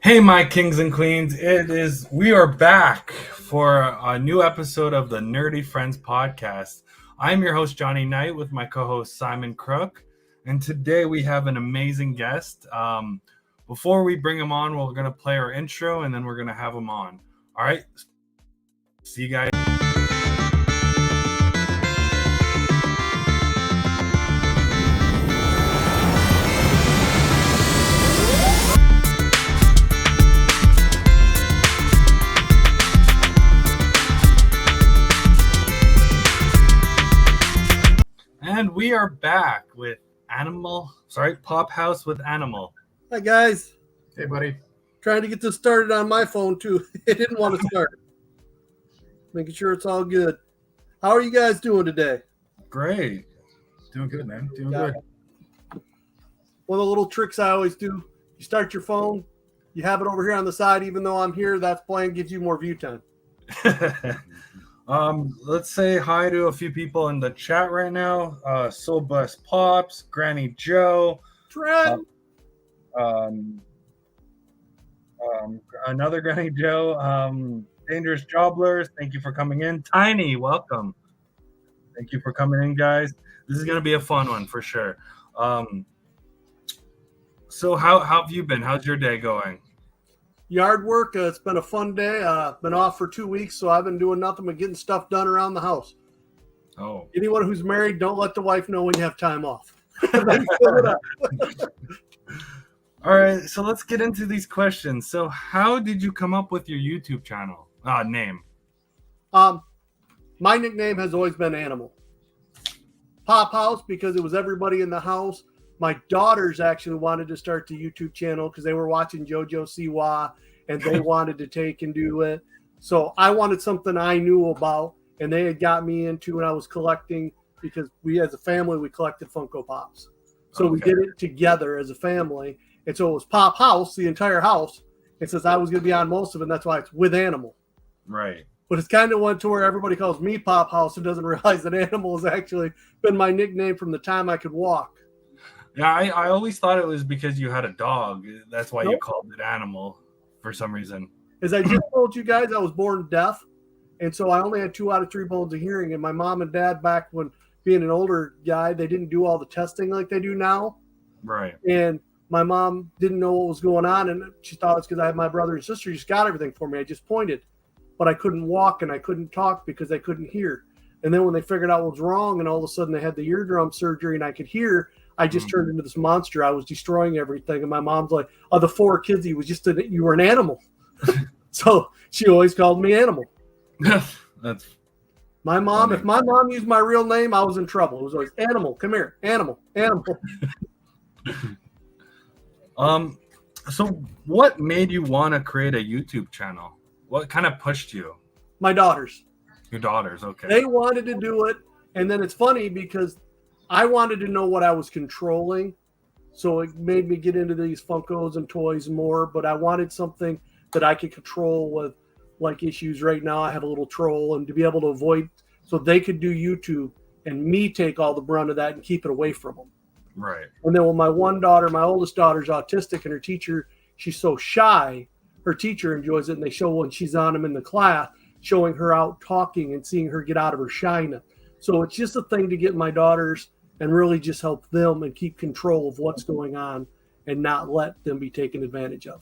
Hey, my kings and queens. We are back for a new episode of the Nerdy Friends podcast. I'm your host, Johnny Knight, with my co host, Simon Crook. And today we have an amazing guest. Before we bring him on, we're going to play our intro and then we're going to have him on. All right. See you guys. And we are back with Pophouse with Animal. Hi, guys. Hey, buddy. Trying to get this started on my phone, too. It didn't want to start. Making sure it's all good. How are you guys doing today? Great. Doing good, man. Doing good. One of the little tricks I always do, you start your phone, you have it over here on the side, even though I'm here, that's playing, gives you more view time. Let's say hi to a few people in the chat right now. Soul Bus Pops, Granny Joe, Trent! Another Granny Joe, Dangerous Jobblers, thank you for coming in. Tiny, welcome. Thank you for coming in, guys. This is going to be a fun one for sure. So how have you been? How's your day going? Yard work, it's been a fun day. Been off for 2 weeks, so I've been doing nothing but getting stuff done around the house. Oh. Anyone who's married, don't let the wife know when you have time off. All right, so let's get into these questions. So how did you come up with your YouTube channel name? My nickname has always been Animal. Pophouse, because it was everybody in the house. My daughters actually wanted to start the YouTube channel because they were watching JoJo Siwa and they wanted to take and do it. So I wanted something I knew about, and they had got me into, and I was collecting, because we as a family, we collected Funko Pops. So we did it together as a family. And so it was Pophouse, the entire house. And since I was going to be on most of it, that's why it's with Animal. Right. But it's kind of went to where everybody calls me Pophouse and doesn't realize that Animal has actually been my nickname from the time I could walk. Yeah, I always thought it was because you had a dog. That's why you called it Animal for some reason. As I just told you guys, I was born deaf. And so I only had 2 out of 3 bones of hearing. And my mom and dad, back when being an older guy, they didn't do all the testing like they do now. Right. And my mom didn't know what was going on. And she thought it's because I had my brother and sister just got everything for me. I just pointed. But I couldn't walk and I couldn't talk because I couldn't hear. And then when they figured out what was wrong and all of a sudden they had the eardrum surgery and I could hear, I just turned into this monster. I was destroying everything. And my mom's like, oh, the 4 kids, you were an animal. So she always called me Animal. That's my mom. Funny. If my mom used my real name, I was in trouble. It was always Animal. Come here. Animal. So what made you want to create a YouTube channel? What kind of pushed you? My daughters. Your daughters, okay. They wanted to do it. And then it's funny because I wanted to know what I was controlling. So it made me get into these Funkos and toys more. But I wanted something that I could control with, like, issues right now. I have a little troll, and to be able to avoid, so they could do YouTube and me take all the brunt of that and keep it away from them. Right. And then when my oldest daughter's autistic, and her teacher, she's so shy, her teacher enjoys it, and they show when she's on them in the class, showing her out talking and seeing her get out of her shyness. So it's just a thing to get my daughters and really just help them and keep control of what's going on and not let them be taken advantage of.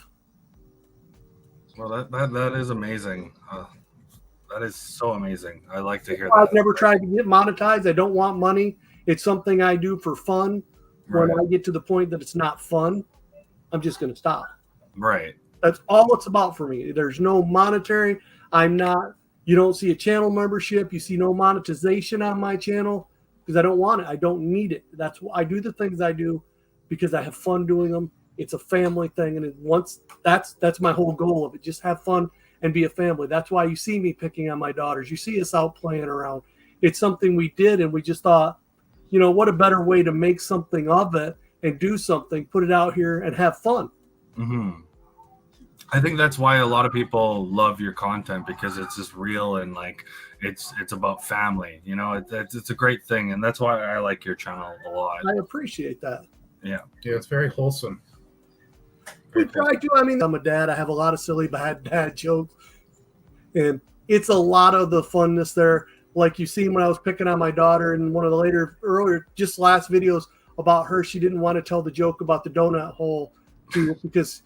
Well, that is amazing. That is so amazing. I like to hear that. I've never tried to get monetized. I don't want money. It's something I do for fun. When I get to the point that it's not fun, I'm just going to stop. Right. That's all it's about for me. There's no monetary. You don't see a channel membership. You see no monetization on my channel because I don't want it. I don't need it. That's why I do the things I do because I have fun doing them. It's a family thing. And that's my whole goal of it. Just have fun and be a family. That's why you see me picking on my daughters. You see us out playing around. It's something we did. And we just thought, what a better way to make something of it and do something, put it out here and have fun. Mm-hmm. I think that's why a lot of people love your content, because it's just real and like it's about family. It's a great thing, and that's why I like your channel a lot. I appreciate that. Yeah, it's very wholesome. We try to. I mean, I'm a dad. I have a lot of silly bad dad jokes. And it's a lot of the funness there. Like you seen when I was picking on my daughter in one of the earlier, just last videos about her. She didn't want to tell the joke about the donut hole because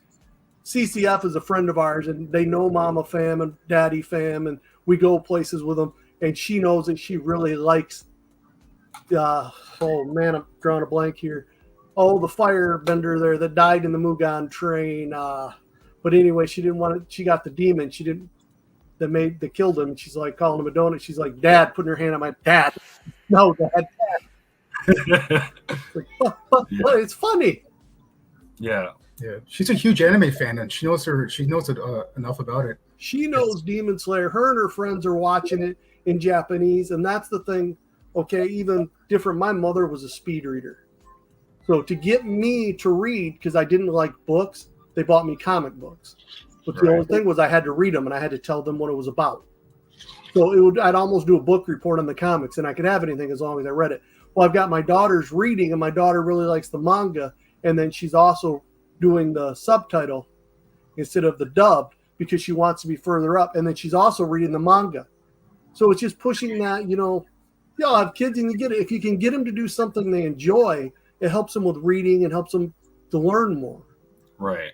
CCF is a friend of ours and they know Mama Fam and Daddy Fam and we go places with them. And she knows that she really likes, oh man, I'm drawing a blank here. Oh, the firebender there that died in the Mugan train. But anyway, she didn't want to, she got the demon. She didn't, that killed him. And she's like calling him a donut. She's like, Dad, putting her hand on my dad. No, Dad. Like, but it's funny. Yeah. Yeah, she's a huge anime fan, and she knows enough about it. She knows Demon Slayer. Her and her friends are watching it in Japanese, and that's the thing. Okay, even different. My mother was a speed reader, so to get me to read, because I didn't like books, they bought me comic books. But the only thing was I had to read them, and I had to tell them what it was about. So I'd almost do a book report on the comics, and I could have anything as long as I read it. Well, I've got my daughter's reading, and my daughter really likes the manga, and then she's also doing the subtitle instead of the dubbed because she wants to be further up, and then she's also reading the manga. So it's just pushing that, I'll have kids and you get it. If you can get them to do something they enjoy, it helps them with reading and helps them to learn more. Right.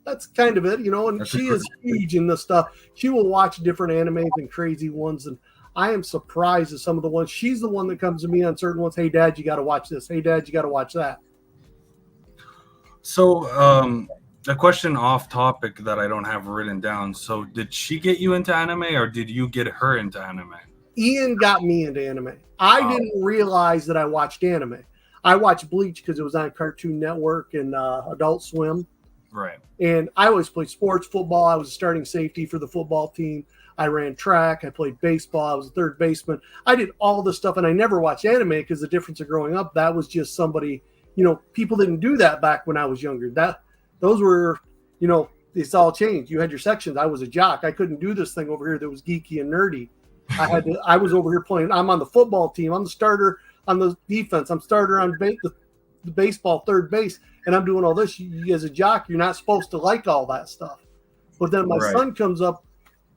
That's kind of it, and she is huge in this stuff. She will watch different animes and crazy ones, and I am surprised at some of the ones. She's the one that comes to me on certain ones. Hey, Dad, you got to watch this. Hey, Dad, you got to watch that. So, a question off topic that I don't have written down. So, did she get you into anime, or did you get her into anime? Ian got me into anime. I didn't realize that I watched anime. I watched Bleach because it was on Cartoon Network and Adult Swim. Right. And I always played sports, football. I was a starting safety for the football team. I ran track. I played baseball. I was a third baseman. I did all this stuff, and I never watched anime because the difference of growing up, that was just somebody, people didn't do that back when I was younger. Those were, it's all changed. You had your sections. I was a jock. I couldn't do this thing over here that was geeky and nerdy. I was over here playing. I'm on the football team. I'm the starter on the defense. I'm starter on the baseball third base, and I'm doing all this. You, as a jock, you're not supposed to like all that stuff. But then my son comes up,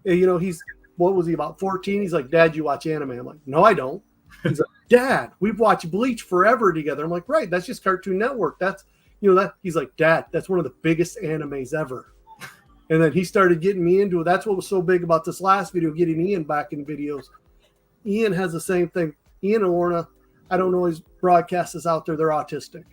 and, he's, what was he, about 14? He's like, Dad, you watch anime? I'm like, no, I don't. He's like, Dad, we've watched Bleach forever together. I'm like, right, that's just Cartoon Network. That's, that. He's like, Dad, that's one of the biggest animes ever. And then he started getting me into it. That's what was so big about this last video, getting Ian back in videos. Ian has the same thing. Ian and Lorna, I don't know his broadcasters out there, they're autistic.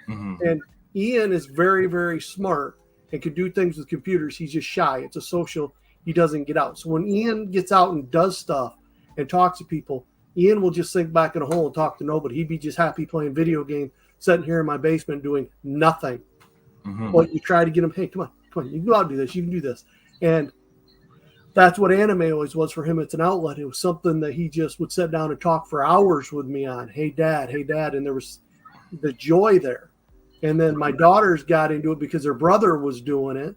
Mm-hmm. And Ian is very, very smart and can do things with computers. He's just shy. It's a social, he doesn't get out. So when Ian gets out and does stuff and talks to people, Ian will just sink back in a hole and talk to nobody. He'd be just happy playing video game, sitting here in my basement doing nothing. Mm-hmm. But you try to get him, hey, come on, you can go out and do this, you can do this. And that's what anime always was for him. It's an outlet. It was something that he just would sit down and talk for hours with me on. Hey, Dad. And there was the joy there. And then my daughters got into it because their brother was doing it.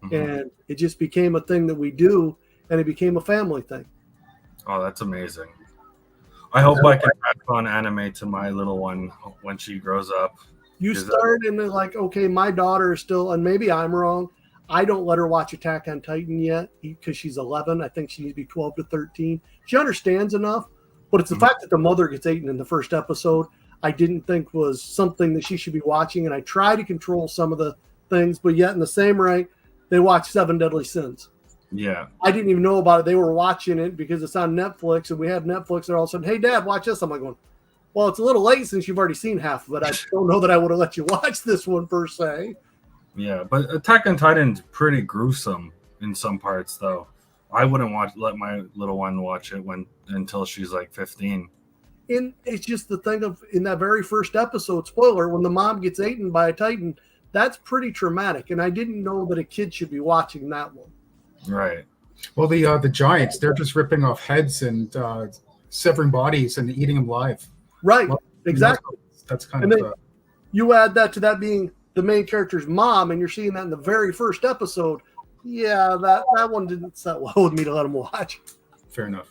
Mm-hmm. And it just became a thing that we do, and it became a family thing. Oh, that's amazing. I hope I can pass on anime to my little one when she grows up. You start and they're like, okay, my daughter is still, and maybe I'm wrong, I don't let her watch Attack on Titan yet because she's 11. I think she needs to be 12 to 13. She understands enough, but it's the fact that the mother gets eaten in the first episode I didn't think was something that she should be watching, and I try to control some of the things, but yet in the same right, they watch 7 Deadly Sins. Yeah. I didn't even know about it. They were watching it because it's on Netflix, and we have Netflix, and all of a sudden, hey, Dad, watch this. I'm like going, well, it's a little late since you've already seen half of it. I don't know that I would have let you watch this one per se. Yeah, but Attack on Titan's pretty gruesome in some parts, though. I wouldn't let my little one watch it until she's like 15. And it's just the thing of, in that very first episode, spoiler, when the mom gets eaten by a Titan, that's pretty traumatic. And I didn't know that a kid should be watching that one. Right. Well, the giants, they're just ripping off heads and severing bodies and eating them live. Right. Well, exactly. That's kind and of. Then you add that to that being the main character's mom, and you're seeing that in the very first episode. Yeah, that one didn't set well with me to let him watch. Fair enough.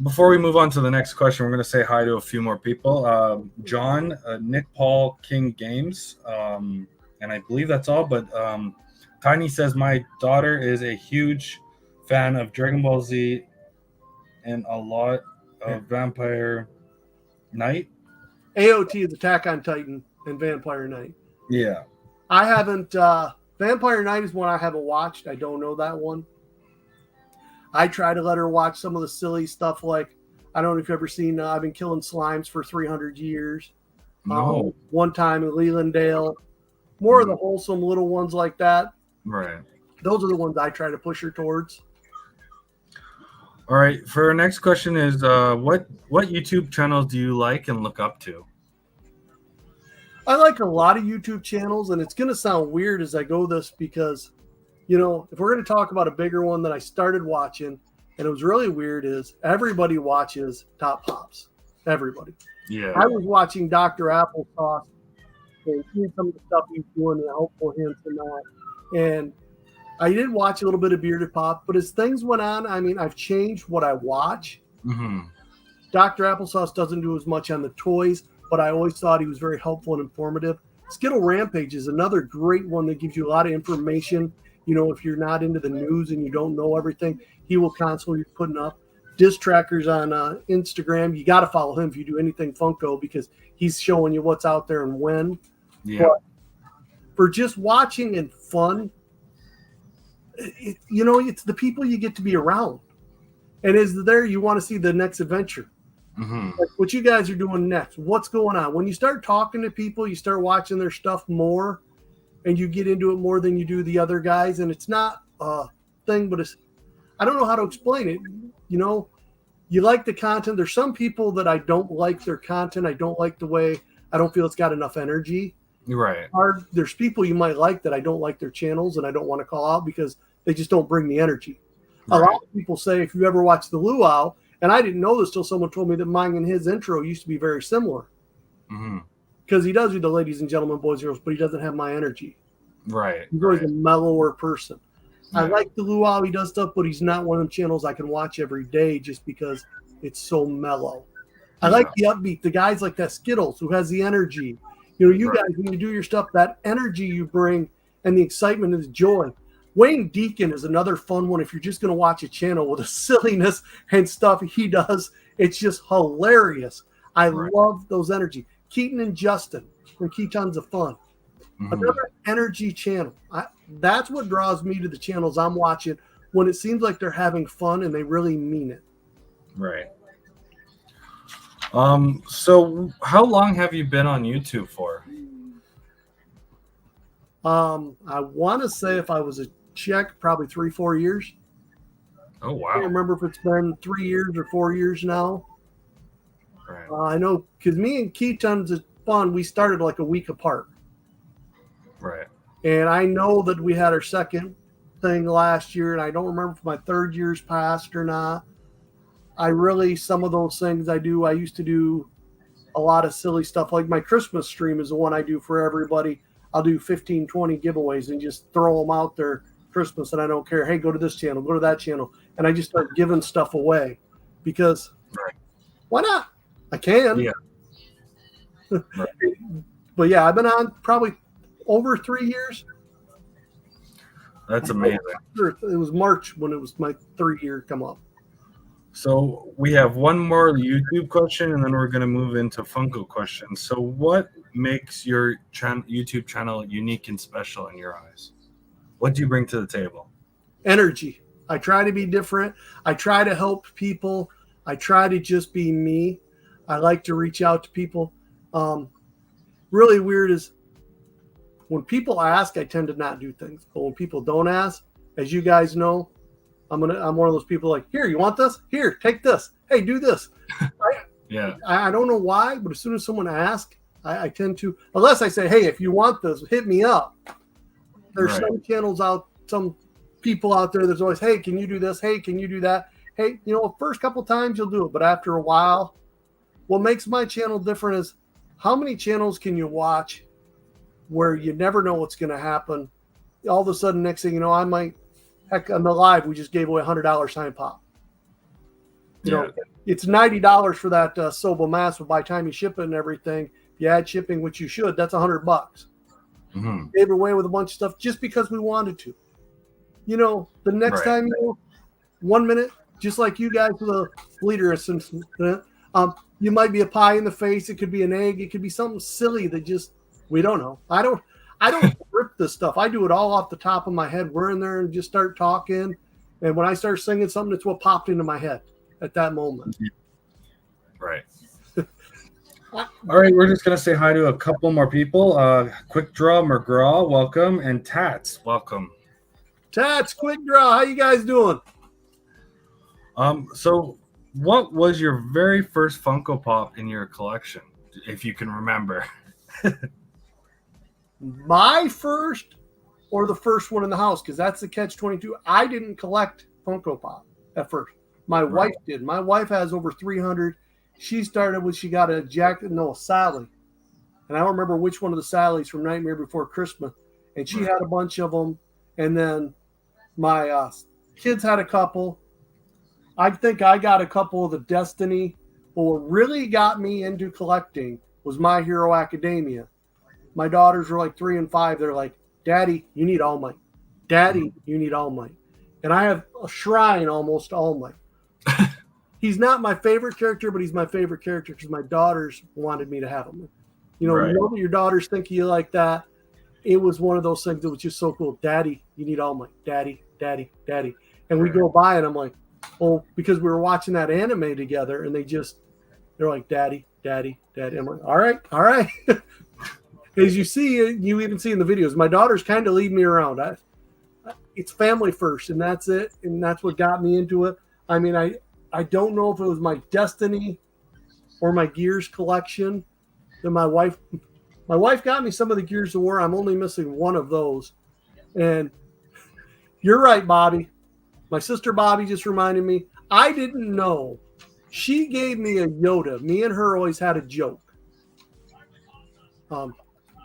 Before we move on to the next question, we're going to say hi to a few more people. John, Nick Paul, King Games, and I believe that's all. But Tiny says my daughter is a huge fan of Dragon Ball Z and a lot of Vampire Knight. AOT is Attack on Titan and Vampire Knight. Yeah. I haven't. Vampire Knight is one I haven't watched. I don't know that one. I try to let her watch some of the silly stuff, like I don't know if you've ever seen. I've been killing slimes for 300 years. No. One time in Lelandale. More of the wholesome little ones like that. Right. Those are the ones I try to push her towards. All right. For our next question is, what YouTube channels do you like and look up to? I like a lot of YouTube channels, and it's going to sound weird as I go this because, you know, if we're going to talk about a bigger one that I started watching, and it was really weird, is everybody watches Top Pops. Everybody. Yeah. I was watching Dr. Applesauce and seeing some of the stuff he's doing and helpful hints and that. And I did watch a little bit of Bearded Pop, but as things went on, I mean, I've changed what I watch. Mm-hmm. Dr. Applesauce doesn't do as much on the toys, but I always thought he was very helpful and informative. Skittle Rampage is another great one that gives you a lot of information. You know, if you're not into the news and you don't know everything, he will constantly be putting up disc trackers on Instagram. You got to follow him if you do anything Funko because he's showing you what's out there and when. Yeah. But for just watching and fun, you know, it's the people you get to be around. And as there, you want to see the next adventure. Mm-hmm. Like what you guys are doing next. What's going on? When you start talking to people, you start watching their stuff more and you get into it more than you do the other guys. And it's not a thing, but it's, I don't know how to explain it. You know, you like the content. There's some people that I don't like their content. I don't like the way, I don't feel it's got enough energy. Right. There's people you might like that I don't like their channels and I don't want to call out because they just don't bring the energy. Right. A lot of people say, if you ever watch the Luau, and I didn't know this till someone told me that mine and his intro used to be very similar. Mm-hmm. Because he does do the ladies and gentlemen, boys and girls, but he doesn't have my energy. Right. He's always a mellower person. Yeah. I like the Luau, he does stuff, but he's not one of them channels I can watch every day just because it's so mellow. I like the upbeat, the guys like that Skittles who has the energy. You know, you guys, when you do your stuff, that energy you bring and the excitement and the joy. Wayne Deacon is another fun one if you're just going to watch a channel with the silliness and stuff he does. It's just hilarious. I love those energy. Keaton and Justin from Keaton's of Fun. Mm-hmm. Another energy channel. That's what draws me to the channels I'm watching when it seems like they're having fun and they really mean it. Right. So how long have you been on YouTube for? I want to say if I was a check, probably 3-4 years. Oh, wow. I can't remember if it's been 3 years or 4 years now. Right. I know because me and Keaton's of Fun, we started like a week apart. Right. And I know that we had our second thing last year, and I don't remember if my third year's passed or not. Some of those things I used to do a lot of silly stuff. Like my Christmas stream is the one I do for everybody. I'll do 15, 20 giveaways and just throw them out there Christmas, and I don't care. Hey, go to this channel, go to that channel. And I just start giving stuff away because why not? I can. Yeah. Right. But yeah, I've been on probably over 3 years. That's amazing. It was March when it was my 3rd year come up. So we have one more YouTube question, and then we're going to move into Funko questions. So what makes your YouTube channel unique and special in your eyes? What do you bring to the table? Energy. I try to be different. I try to help people. I try to just be me. I like to reach out to people. Really weird is when people ask, I tend to not do things. But when people don't ask, as you guys know, I'm one of those people like, here, you want this? Here, take this. Hey, do this. I don't know why, but as soon as someone asks, I tend to, unless I say, hey, if you want this, hit me up. There's some channels some people out there that's always, hey, can you do this? Hey, can you do that? Hey, you know, first couple times you'll do it, but after a while, what makes my channel different is how many channels can you watch where you never know what's going to happen. All of a sudden, next thing you know, on the live, we just gave away $100 sign pop. You know, it's $90 for that Sobo mask, but by the time you ship it and everything, if you add shipping, which you should, that's $100. Mm-hmm. Gave away with a bunch of stuff just because we wanted to. You know, the next time, 1 minute, just like you guys with a bleeder incident, you might be a pie in the face. It could be an egg. It could be something silly that just we don't know. I don't rip this stuff. I do it all off the top of my head. We're in there and just start talking. And when I start singing something, it's what popped into my head at that moment. Right. All right, we're just gonna say hi to a couple more people. Quick Draw, McGraw, welcome, and Tats, welcome. Tats, Quick Draw, how you guys doing? So what was your very first Funko Pop in your collection, if you can remember? My first or the first one in the house, because that's the catch-22. I didn't collect Funko Pop at first. My wife did. My wife has over 300. She started when she got a Sally. And I don't remember which one of the Sallys from Nightmare Before Christmas. And she had a bunch of them. And then my kids had a couple. I think I got a couple of the Destiny. But what really got me into collecting was My Hero Academia. My daughters were like 3 and 5. They're like, Daddy, you need All Might. Daddy, you need All Might. And I have a shrine almost to All Might. He's not my favorite character, but he's my favorite character because my daughters wanted me to have him. You know, you know that your daughters think of you like that. It was one of those things that was just so cool. Daddy, you need All Might. Daddy, Daddy, Daddy. And we go by and I'm like, oh, because we were watching that anime together and they're like, Daddy, Daddy, Daddy. I'm like, all right, all right. As you see, you even see in the videos, my daughters kind of lead me around. It's family first, and that's it. And that's what got me into it. I mean, I don't know if it was my Destiny or my Gears collection that my wife got me some of the Gears of War. I'm only missing one of those. And you're right, Bobby. My sister Bobby just reminded me. I didn't know. She gave me a Yoda. Me and her always had a joke.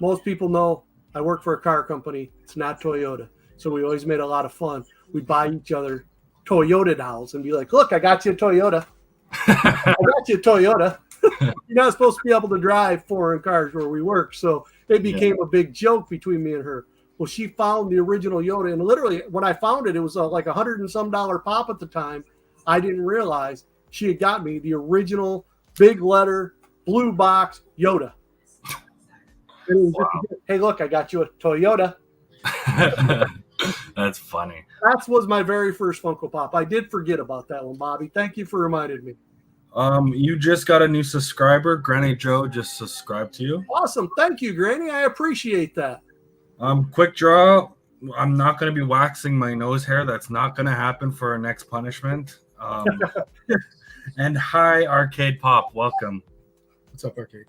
Most people know I work for a car company. It's not Toyota. So we always made a lot of fun. We'd buy each other Toyota dolls and be like, look, I got you a Toyota. I got you a Toyota. You're not supposed to be able to drive foreign cars where we work. So it became a big joke between me and her. Well, she found the original Yoda. And literally, when I found it, it was like $100 and some pop at the time. I didn't realize she had got me the original big letter, blue box Yoda. And hey, look, I got you a Toyota. That's funny. That was my very first Funko Pop. I did forget about that one, Bobby. Thank you for reminding me. You just got a new subscriber. Granny Joe just subscribed to you. Awesome. Thank you, Granny. I appreciate that. Quick Draw. I'm not going to be waxing my nose hair. That's not going to happen for our next punishment. And hi, Arcade Pop. Welcome. What's up, Arcade?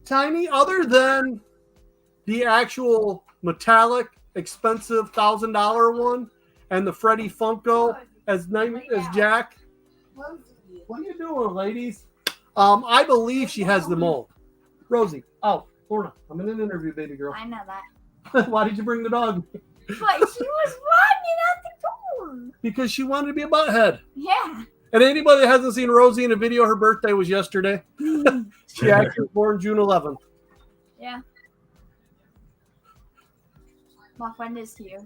Tiny, other than the actual metallic, expensive $1,000 one and the Freddy Funko as Jack. What are you doing, ladies? I believe she has them all. Rosie, Lorna, I'm in an interview, baby girl. I know that. Why did you bring the dog? But she was running out the door. Because she wanted to be a butthead. Yeah. And anybody that hasn't seen Rosie in a video, her birthday was yesterday. She actually was born June 11th. Yeah. My friend is here.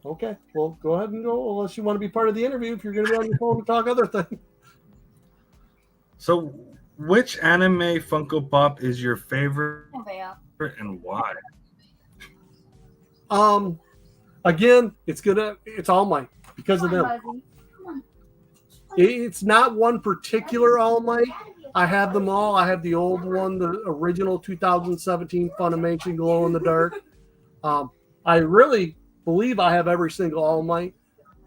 Okay, well, go ahead and go unless you want to be part of the interview if you're going to be on your phone and talk other things. So, which anime Funko Pop is your favorite and why? Again, it's All Might because of them. It's not one particular All Might. I have them all. I have the old one, the original 2017 Funimation Glow in the Dark. I really believe I have every single All Might.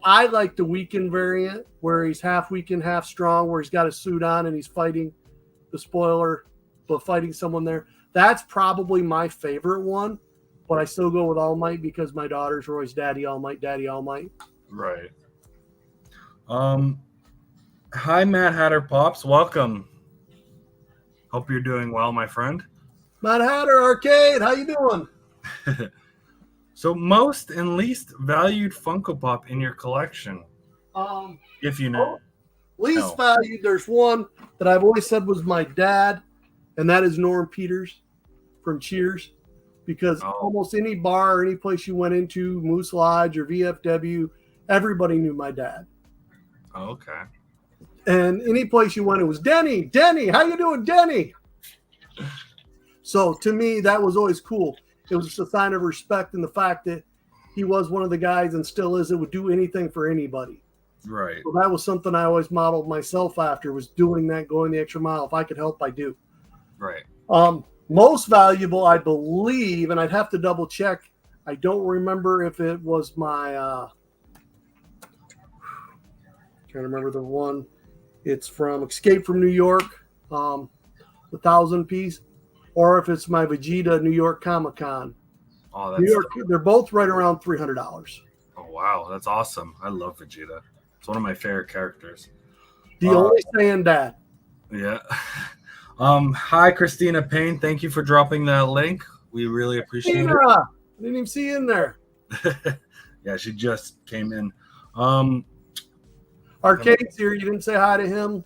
I like the weakened variant where he's half weakened, half strong, where he's got a suit on and he's fighting the spoiler, but fighting someone there. That's probably my favorite one, but I still go with All Might because my daughters are always Daddy All Might, Daddy All Might. Right. Hi, Matt Hatter Pops. Welcome. Hope you're doing well, my friend. Matt Hatter Arcade, how you doing? So, most and least valued Funko Pop in your collection. If you know. Least valued, there's one that I've always said was my dad, and that is Norm Peters from Cheers. Because almost any bar or any place you went into, Moose Lodge or VFW, everybody knew my dad. Oh, okay. And any place you went, it was Denny, how you doing, Denny? So to me, that was always cool. It was just a sign of respect and the fact that he was one of the guys and still is that would do anything for anybody. Right. So that was something I always modeled myself after, was doing that, going the extra mile. If I could help, I do. Right. Most valuable, I believe, and I'd have to double check. I don't remember if it was my trying to remember the one. It's from Escape from New York, the 1,000-piece, or if it's my Vegeta New York Comic Con. Oh, New York, they're both right around $300. Oh wow, that's awesome! I love Vegeta. It's one of my favorite characters. The only saying Dad. Yeah. Hi, Christina Payne. Thank you for dropping that link. We really appreciate it. I didn't even see you in there. Yeah, she just came in. Arcade's here. You didn't say hi to him.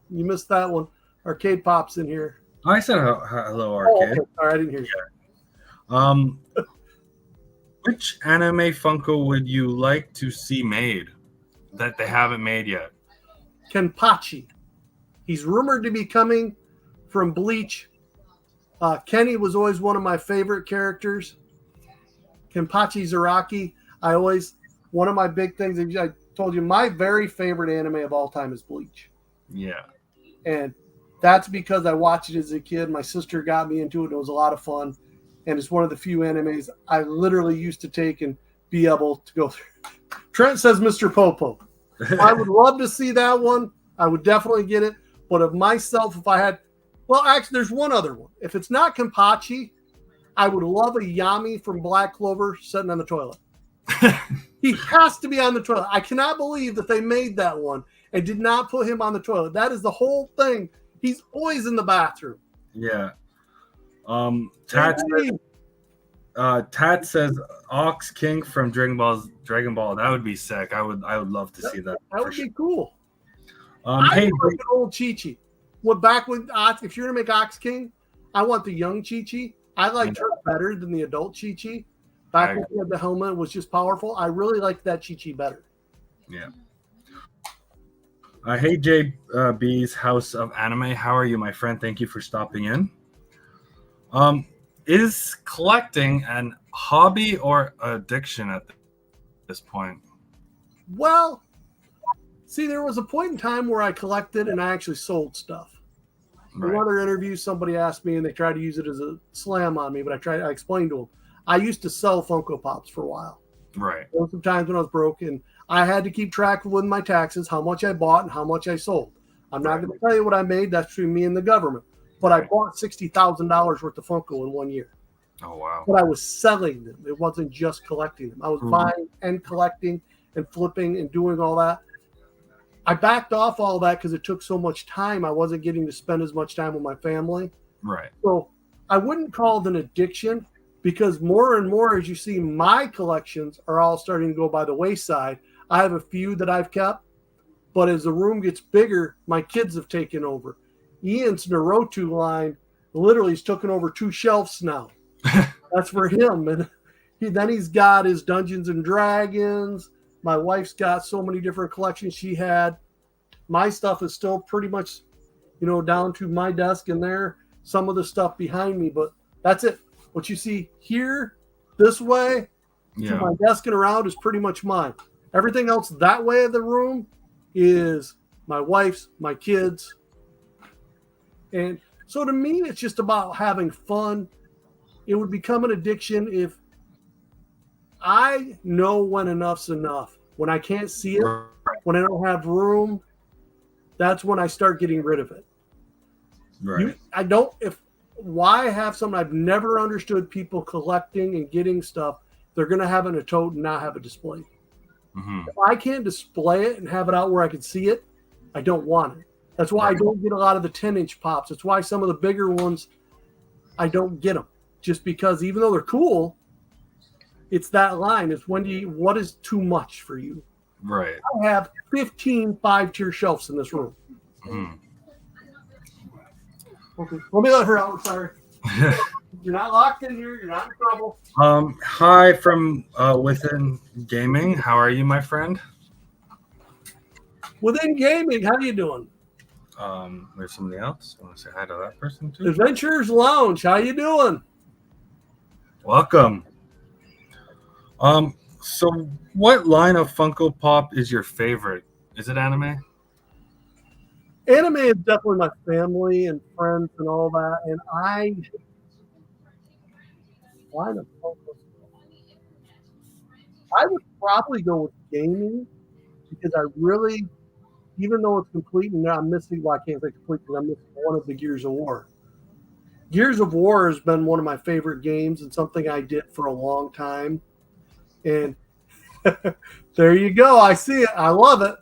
You missed that one. Arcade Pop's in here. I said hello, Arcade. Oh, okay. All right, I didn't hear you. Which anime Funko would you like to see made that they haven't made yet? Kenpachi. He's rumored to be coming from Bleach. Kenny was always one of my favorite characters. Kenpachi Zaraki. One of my big things, I told you, my very favorite anime of all time is Bleach. Yeah. And that's because I watched it as a kid. My sister got me into it. It was a lot of fun. And it's one of the few animes I literally used to take and be able to go through. Trent says Mr. Popo. I would love to see that one. I would definitely get it. But of myself, if I had, well, actually, there's one other one. If it's not Kenpachi, I would love a Yami from Black Clover sitting on the toilet. He has to be on the toilet. I cannot believe that they made that one and did not put him on the toilet. That is the whole thing. He's always in the bathroom. Yeah. Tat says Ox King from Dragon Ball. That would be sick. I would love to see that. That would be cool. Hey, like an old Chi-Chi. If you're gonna make Ox King, I want the young Chi-Chi. I liked her better than the adult Chi-Chi. Back when we had the helmet, was just powerful. I really liked that Chi-Chi better. Yeah. Hey, JB's House of Anime. How are you, my friend? Thank you for stopping in. Is collecting an hobby or addiction at this point? Well, see, there was a point in time where I collected and I actually sold stuff. In another interview, somebody asked me and they tried to use it as a slam on me, but I explained to them. I used to sell Funko Pops for a while. Right. There were some times when I was broke and I had to keep track of with my taxes how much I bought and how much I sold. I'm not going to tell you what I made. That's between me and the government. But I bought $60,000 worth of Funko in 1 year. Oh, wow. But I was selling them. It wasn't just collecting them. I was buying and collecting and flipping and doing all that. I backed off all that because it took so much time. I wasn't getting to spend as much time with my family. Right. So I wouldn't call it an addiction because more and more, as you see, my collections are all starting to go by the wayside. I have a few that I've kept, but as the room gets bigger, my kids have taken over. Ian's Naruto line literally has taken over 2 shelves now. That's for him. And then he's got his Dungeons and Dragons. My wife's got so many different collections she had. My stuff is still pretty much, down to my desk and there. Some of the stuff behind me, but that's it. What you see here, this way, to my desk and around is pretty much mine. Everything else that way of the room is my wife's, my kids. And so to me, it's just about having fun. It would become an addiction if I know when enough's enough. When I can't see it, when I don't have room, that's when I start getting rid of it. Right. Why have something I've never understood people collecting and getting stuff, they're going to have it in a tote and not have it displayed. Mm-hmm. If I can't display it and have it out where I can see it, I don't want it. That's why I don't get a lot of the 10-inch pops. That's why some of the bigger ones, I don't get them. Just because even though they're cool, it's that line. It's what is too much for you? Right. I have 15 5-tier shelves in this room. Mhm. Okay, let me let her out. Sorry. You're not locked in here. You're not in trouble. Hi from Within Gaming. How are you, my friend? Within gaming, how you doing? There's somebody else. I want to say hi to that person too. Adventures Lounge, how you doing? Welcome. So what line of Funko Pop is your favorite? Is it anime? Anime is definitely my family and friends and all that, and I would probably go with gaming because I really, even though it's complete and I'm missing, well, I can't say complete because I'm missing one of the Gears of War. Gears of War has been one of my favorite games and something I did for a long time. And there you go. I see it. I love it.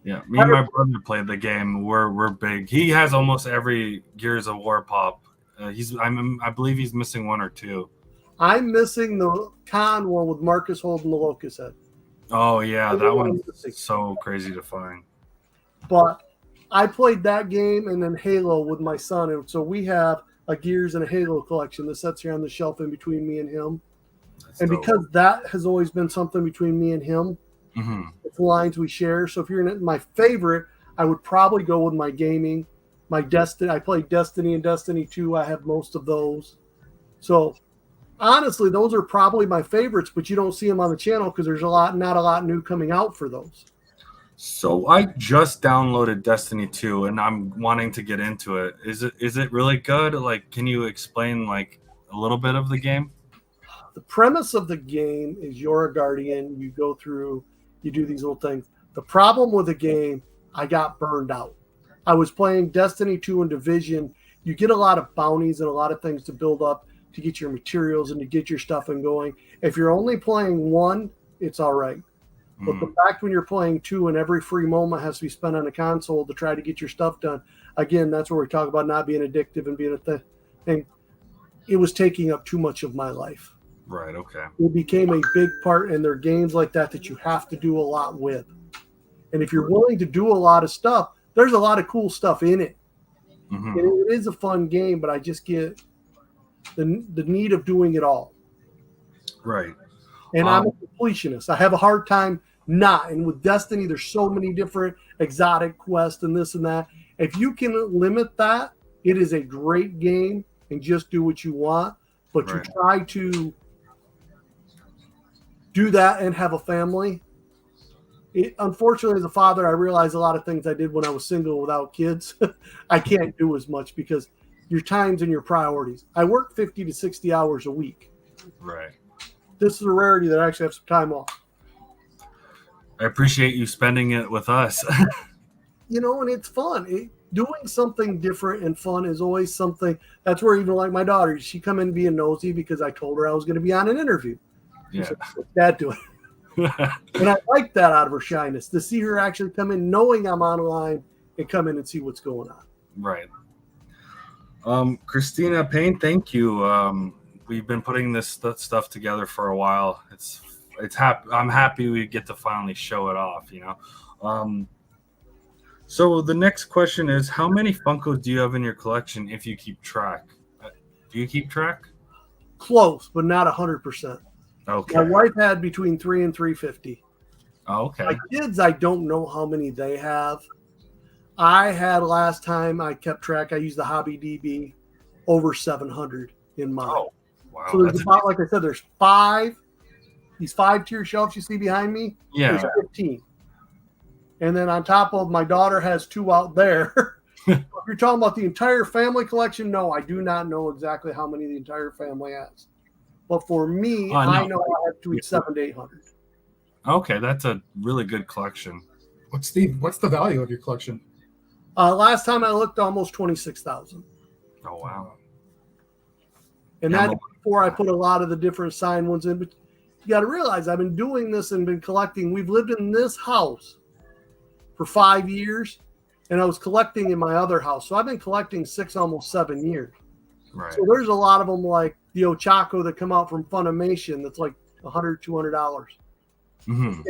Yeah, me and my brother played the game. We're big. He has almost every Gears of War pop. I believe he's missing one or two. I'm missing the con one with Marcus holding the locust head. Oh yeah, that one's so crazy to find. But I played that game and then Halo with my son, and so we have a Gears and a Halo collection that sits here on the shelf in between me and him. That's And dope. because that has always been something between me and him, Mhm. it's the lines we share. So if you're in my favorite, I would probably go with my gaming, my Destiny. I played Destiny and Destiny 2. I have most of those. So honestly, those are probably my favorites, but you don't see them on the channel because there's not a lot new coming out for those. So I just downloaded Destiny 2 and I'm wanting to get into it. Is it really good? Like, can you explain like a little bit of the game? The premise of the game is you're a guardian. You go through, you do these little things. The problem with the game, I got burned out. I was playing Destiny 2 and Division. You get a lot of bounties and a lot of things to build up to get your materials and to get your stuff and going. If you're only playing one, it's all right. But the fact when you're playing two and every free moment has to be spent on a console to try to get your stuff done, again, that's where we talk about not being addictive and being a thing. It was taking up too much of my life. Right, okay. It became a big part, and there are games like that you have to do a lot with. And if you're willing to do a lot of stuff, there's a lot of cool stuff in it. Mhm. And it is a fun game, but I just get the need of doing it all. Right. And I'm a completionist. I have a hard time not. And with Destiny, there's so many different exotic quests and this and that. If you can limit that, it is a great game and just do what you want. But Right. to try to do that and have a family, unfortunately, as a father, I realized a lot of things I did when I was single without kids. I can't do as much because your times and your priorities. I work 50 to 60 hours a week. Right. This is a rarity that I actually have some time off. I appreciate you spending it with us. And it's fun. Doing something different and fun is always something. That's where even like my daughter, she come in being nosy because I told her I was going to be on an interview. Yeah. So, what's Dad doing? And I like that out of her shyness, to see her actually come in knowing I'm online and come in and see what's going on. Right. Christina Payne, thank you. We've been putting this stuff together for a while. I'm happy we get to finally show it off, So the next question is, how many Funkos do you have in your collection if you keep track? Do you keep track? Close, but not 100%. Okay. My wife had between 3 and 350. Oh, okay. My kids, I don't know how many they have. I had last time I kept track, I used the Hobby DB, over 700 in mine. Oh, wow. So there's about, like I said, there's 5. These 5-tier shelves you see behind me, Yeah. there's 15. And then on top of, my daughter has 2 out there. If you're talking about the entire family collection, no, I do not know exactly how many the entire family has. But for me, No. I know I have between 700 to 800. Okay, that's a really good collection. What's the value of your collection? Last time I looked, almost 26,000. Oh, wow. And Yeah, that's before I put a lot of the different signed ones in. But you got to realize I've been doing this and been collecting. We've lived in this house for 5 years, and I was collecting in my other house. So I've been collecting 6, almost 7 years. Right. So there's a lot of them like the Ochako that come out from Funimation that's like $100, $200. Mm-hmm.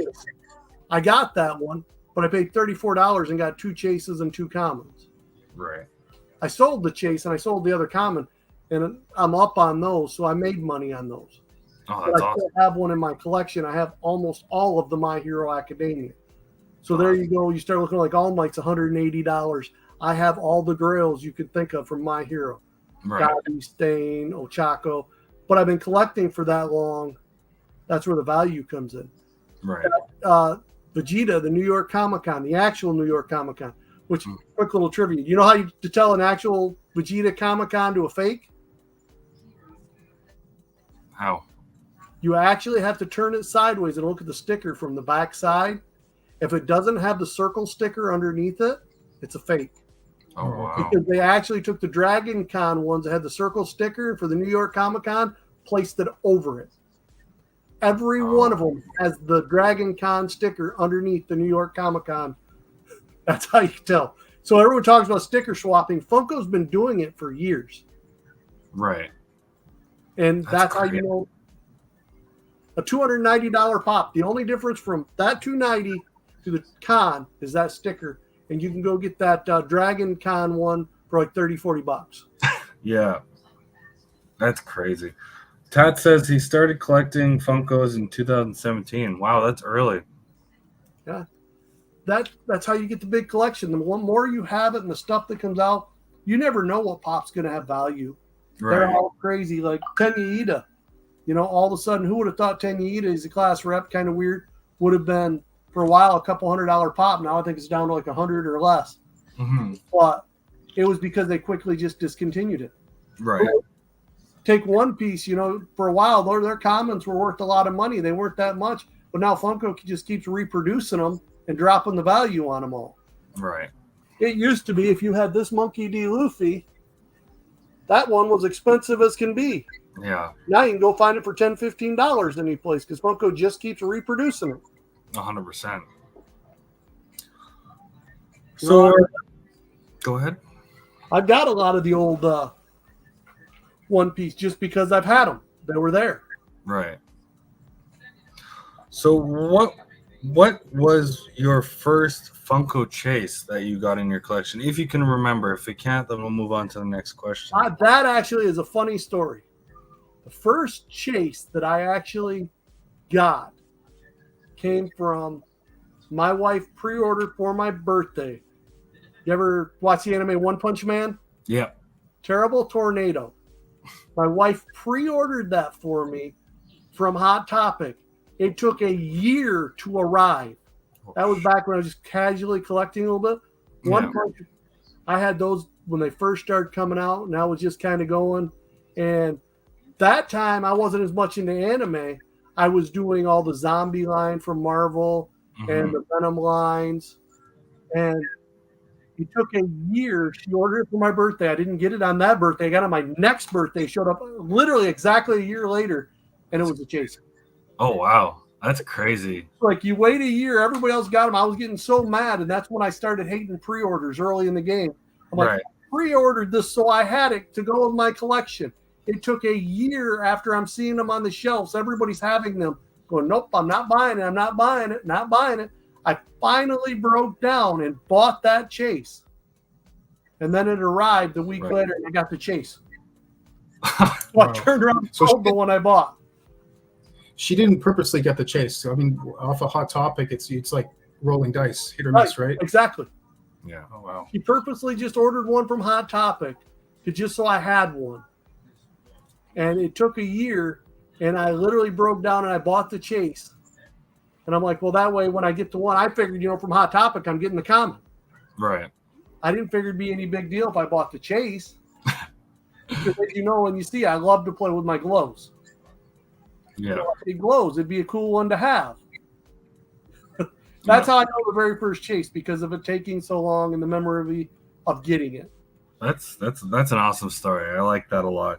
I got that one, but I paid $34 and got 2 chases and 2 commons. Right. I sold the chase and I sold the other common, and I'm up on those, so I made money on those. Oh, But that's I awesome. still have one in my collection. I have almost all of the My Hero Academia. So there you go. You start looking like All Might's $180. I have all the grails you could think of from My Hero. Right. Gabi, Stain, Ochako. But I've been collecting for that long. That's where the value comes in. Right. Vegeta, the New York Comic Con, the actual New York Comic Con, which, quick little trivia. You know how to tell an actual Vegeta Comic Con to a fake? How? You actually have to turn it sideways and look at the sticker from the back side. If it doesn't have the circle sticker underneath it, it's a fake. Oh, wow. Because they actually took the Dragon Con ones that had the circle sticker for the New York Comic Con, placed it over it. Every one of them has the Dragon Con sticker underneath the New York Comic Con. That's how you tell. So everyone talks about sticker swapping. Funko's been doing it for years. Right. And that's how great. you know. A $290 pop. The only difference from that $290 to the con is that sticker. And you can go get that Dragon Con one for like $30-$40. Yeah. That's crazy. Tat says he started collecting Funkos in 2017. Wow, that's early. Yeah. That's how you get the big collection. The more you have it and the stuff that comes out, you never know what pop's going to have value. They're Right. all crazy. Like Tenya Ida. You know, all of a sudden, who would have thought Tenya Ida is a class rep? Kind of weird. Would have been, for a while, a couple $100 pop. Now I think it's down to like 100 or less. Mm-hmm. But it was because they quickly just discontinued it. Right. Take One Piece, you know, for a while, their commons were worth a lot of money. They weren't that much. But now Funko just keeps reproducing them and dropping the value on them all. Right. It used to be if you had this Monkey D. Luffy, that one was expensive as can be. Yeah. Now you can go find it for $10, $15 any place because Funko just keeps reproducing it. 100%. You So, know, go ahead. I've got a lot of the old One Piece just because I've had them. They were there. Right. So, what was your first Funko chase that you got in your collection? If you can remember. If you can't, then we'll move on to the next question. That actually is a funny story. The first chase that I actually got came from my wife pre-ordered for my birthday. You ever watch the anime One Punch Man? Yeah. Terrible Tornado. My wife pre-ordered that for me from Hot Topic. It took a year to arrive. That was back when I was just casually collecting a little bit. One Punch, I had those when they first started coming out, and I was just kind of going. And that time, I wasn't as much into anime. I was doing all the zombie line from Marvel and the Venom lines. And it took a year. She ordered it for my birthday. I didn't get it on that birthday. I got it on my next birthday. Showed up literally exactly a year later, and it was a chase. Oh, wow. That's crazy. Like, you wait a year, everybody else got them. I was getting so mad, and that's when I started hating pre-orders early in the game. I'm like, Right. I pre-ordered this so I had it to go in my collection. It took a year after I'm seeing them on the shelves. Everybody's having them. Going, nope, I'm not buying it. I'm not buying it. Not buying it. I finally broke down and bought that chase. And then it arrived a week later, and I got the chase. So I turned around and sold the one I bought. She didn't purposely get the chase. I mean, off a Hot Topic, it's like rolling dice, hit or miss, right? Exactly. Yeah. Oh, wow. He purposely just ordered one from Hot Topic just so I had one. And it took a year, and I literally broke down and I bought the chase. And I'm like, well, that way when I get to one, I figured, from Hot Topic, I'm getting the common. Right. I didn't figure it'd be any big deal if I bought the chase. Because as you know, when you see, I love to play with my glows. Yeah. It glows. It'd be a cool one to have. That's how I know the very first chase, because of it taking so long and the memory of getting it. That's an awesome story. I like that a lot.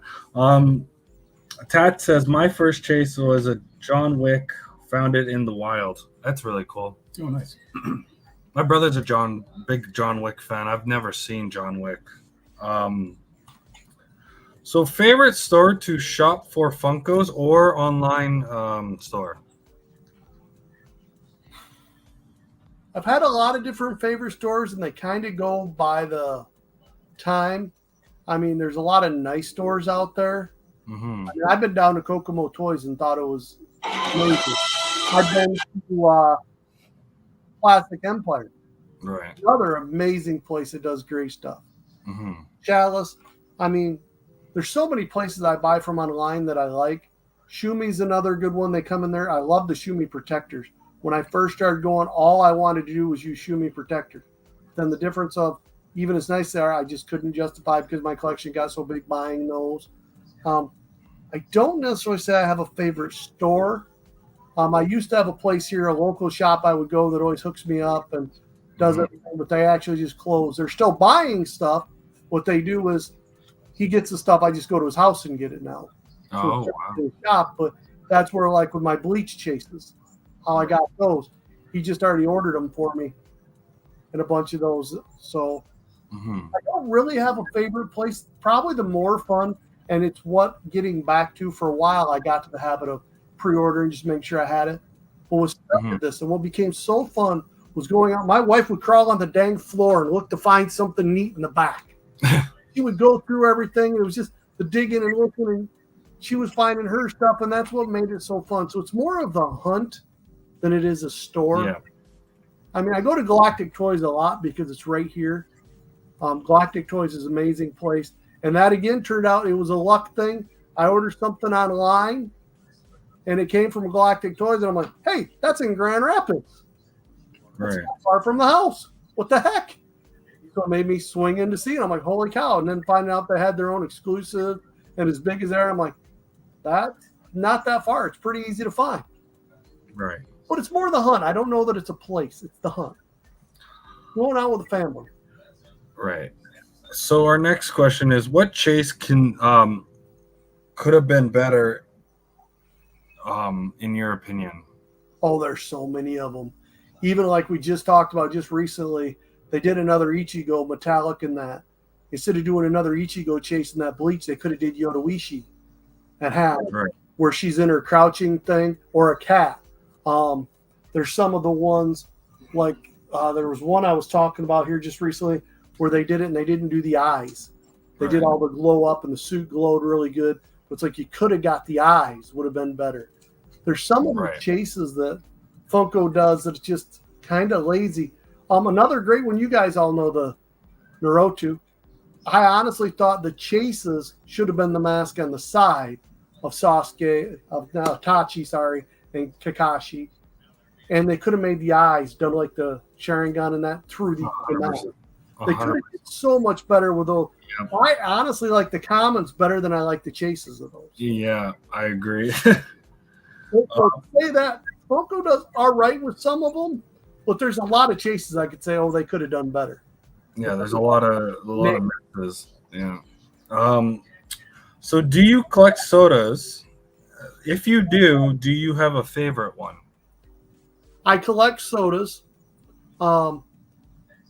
Tat says my first chase was a John Wick. Found it in the wild. That's really cool. Oh, nice. My brother's a big John Wick fan. I've never seen John Wick. So favorite store to shop for Funkos or online store? I've had a lot of different favorite stores, and they kind of go by the time. I mean, there's a lot of nice stores out there. Mm-hmm. I mean, I've been down to Kokomo Toys and thought it was amazing. I've been to Plastic Empire, Right. another amazing place that does great stuff. Mm-hmm. Chalice. I mean, there's so many places I buy from online that I like. Shumi's another good one. They come in there. I love the Shumi protectors. When I first started going, all I wanted to do was use Shumi protectors. Then the difference of, even as nice they are, I just couldn't justify because my collection got so big buying those. I don't necessarily say I have a favorite store. I used to have a place here, a local shop I would go that always hooks me up and does everything, but they actually just closed. They're still buying stuff. What they do is he gets the stuff. I just go to his house and get it now. Oh, So wow. to the shop, but that's where, like with my bleach chases, how I got those. He just already ordered them for me and a bunch of those. So Mm-hmm. I don't really have a favorite place. Probably the more fun, and it's what getting back to for a while. I got to the habit of pre-ordering, just make sure I had it. But was stuck with this, and what became so fun was going out. My wife would crawl on the dang floor and look to find something neat in the back. She would go through everything. It was just the digging and looking, and she was finding her stuff, and that's what made it so fun. So it's more of the hunt than it is a store. Yeah. I mean, I go to Galactic Toys a lot because it's right here. Galactic Toys is an amazing place. And that, again, turned out it was a luck thing. I ordered something online, and it came from Galactic Toys, and I'm like, hey, that's in Grand Rapids. That's Right. not far from the house. What the heck? So it made me swing in to see it. I'm like, holy cow. And then finding out they had their own exclusive and as big as there, I'm like, that's not that far. It's pretty easy to find. Right. But it's more the hunt. I don't know that it's a place. It's the hunt. Going out with a family. Right. So our next question is, what chase could have been better, in your opinion? Oh, there's so many of them. Even like we just talked about just recently, they did another Ichigo metallic in that. Instead of doing another Ichigo chase in that bleach, they could have did Yodoishi and have Right. where she's in her crouching thing, or a cat. There's some of the ones like there was one I was talking about here just recently where they did it and they didn't do the eyes. They did Right. all the glow up and the suit glowed really good. But it's like you could have got the eyes, would have been better. There's some of the Right. chases that Funko does that's just kind of lazy. Another great one, you guys all know, the Naruto. I honestly thought the chases should have been the mask on the side of Sasuke, of Itachi, and Kakashi. And they could have made the eyes done like the Sharingan and that through the mouth. They could have did so much better with those. Yeah. I honestly like the commons better than I like the chases of those. Yeah, I agree. So say that Funko does all right with some of them, but there's a lot of chases I could say, oh, they could have done better. Yeah, there's a lot of misses. Yeah. So do you collect sodas? If you do you have a favorite one? I collect sodas.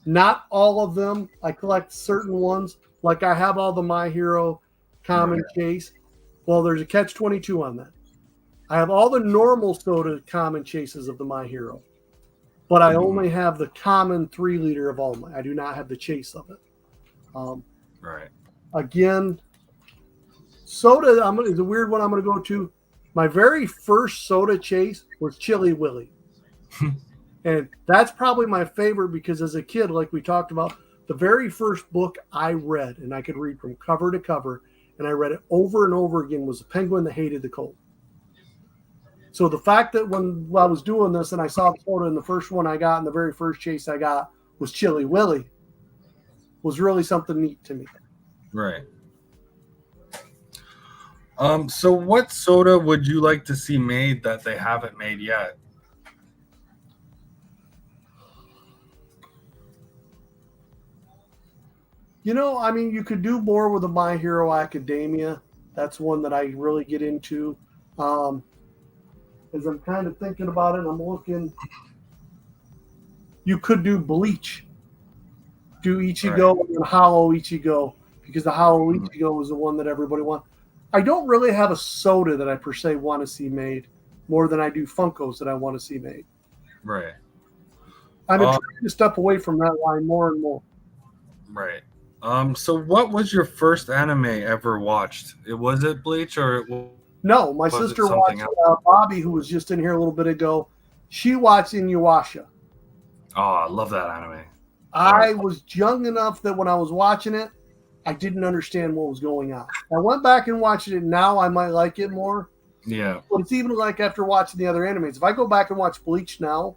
Not all of them. I collect certain ones. Like I have all the My Hero common chase. Well, there's a catch-22 on that. I have all the normal soda common chases of the My Hero, but I only have the common 3-liter of all my. I do not have the chase of it. Right. Again, soda is a weird one I'm going to go to. My very first soda chase was Chili Willy. And that's probably my favorite because as a kid, like we talked about, the very first book I read, and I could read from cover to cover, and I read it over and over again, was The Penguin That Hated the Cold. So the fact that when I was doing this and I saw the soda, and the first one I got and the very first chase I got was Chili Willy, was really something neat to me. Right. So what soda would you like to see made that they haven't made yet? You know, I mean, you could do more with the My Hero Academia. That's one that I really get into. As I'm kind of thinking about it, I'm looking. You could do Bleach. Do Ichigo and Hollow Ichigo, because the Hollow Ichigo is the one that everybody wants. I don't really have a soda that I per se want to see made more than I do Funkos that I want to see made. Right. I've been trying to step away from that line more and more. Right. So what was your first anime ever watched? Was it Bleach or No, my Was it sister something watched Bobby, who was just in here a little bit ago. She watched Inuyasha. Oh, I love that anime. I was young enough that when I was watching it, I didn't understand what was going on. I went back and watched it. Now I might like it more. Yeah. But it's even like after watching the other animes. If I go back and watch Bleach now,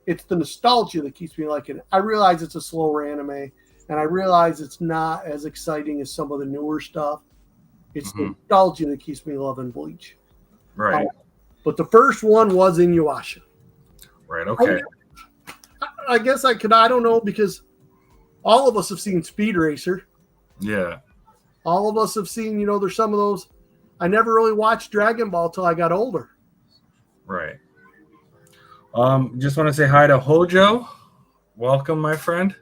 it's the nostalgia that keeps me liking it. I realize it's a slower anime, and I realize it's not as exciting as some of the newer stuff. It's the nostalgia that keeps me loving Bleach. Right. But the first one was Inuyasha. Right. Okay. I guess I don't know, because all of us have seen Speed Racer. Yeah. All of us have seen, there's some of those. I never really watched Dragon Ball till I got older. Right. Just want to say hi to Hojo. Welcome, my friend.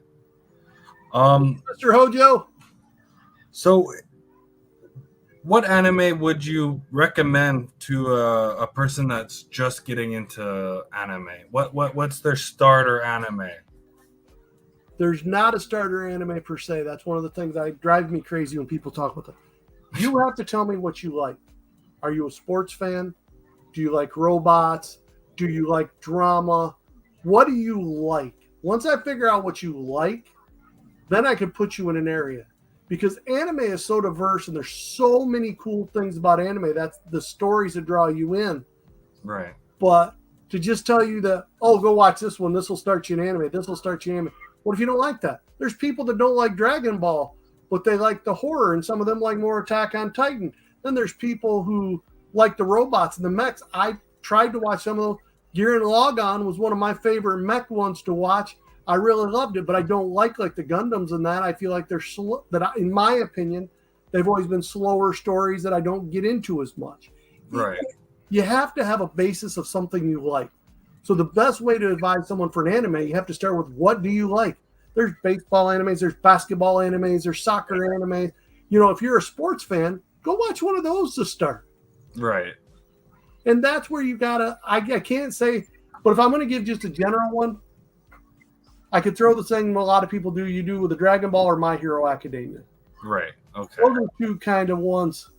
Mr. Hojo. So what anime would you recommend to a person that's just getting into anime? What's their starter anime? There's not a starter anime per se. That's one of the things that drives me crazy when people talk about that. You have to tell me what you like. Are you a sports fan? Do you like robots? Do you like drama? What do you like? Once I figure out what you like, then I can put you in an area. Because anime is so diverse and there's so many cool things about anime. That's the stories that draw you in. Right. But to just tell you that, oh, go watch this one. This will start you in anime. This will start you in anime. What if you don't like that? There's people that don't like Dragon Ball, but they like the horror, and some of them like more Attack on Titan. Then there's people who like the robots and the mechs. I tried to watch some of those. Gurren Lagann was one of my favorite mech ones to watch. I really loved it, but I don't like the Gundams and that. I feel like they're slow. In my opinion, they've always been slower stories that I don't get into as much. Right. You have to have a basis of something you like. So the best way to advise someone for an anime, you have to start with, what do you like? There's baseball animes, there's basketball animes, there's soccer animes. If you're a sports fan, go watch one of those to start. Right. And that's where you gotta, I can't say, but if I'm going to give just a general one, I could throw the thing a lot of people do, you do with the Dragon Ball or My Hero Academia. Right. Okay. Those are two kind of ones.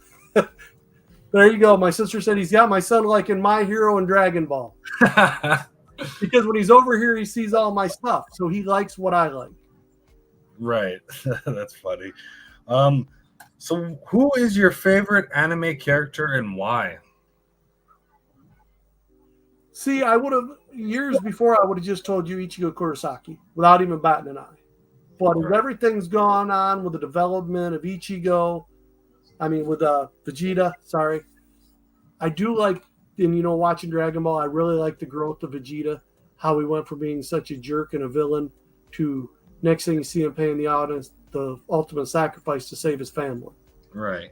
There you go. My sister said he's got my son liking My Hero and Dragon Ball. Because when he's over here, he sees all my stuff. So he likes what I like. Right. That's funny. So who is your favorite anime character and why? See, I would have, years before, I would have just told you Ichigo Kurosaki without even batting an eye. But as everything's gone on with the development of Ichigo, with Vegeta, sorry. I do like, and watching Dragon Ball, I really like the growth of Vegeta, how he went from being such a jerk and a villain to next thing you see him paying the audience the ultimate sacrifice to save his family. Right.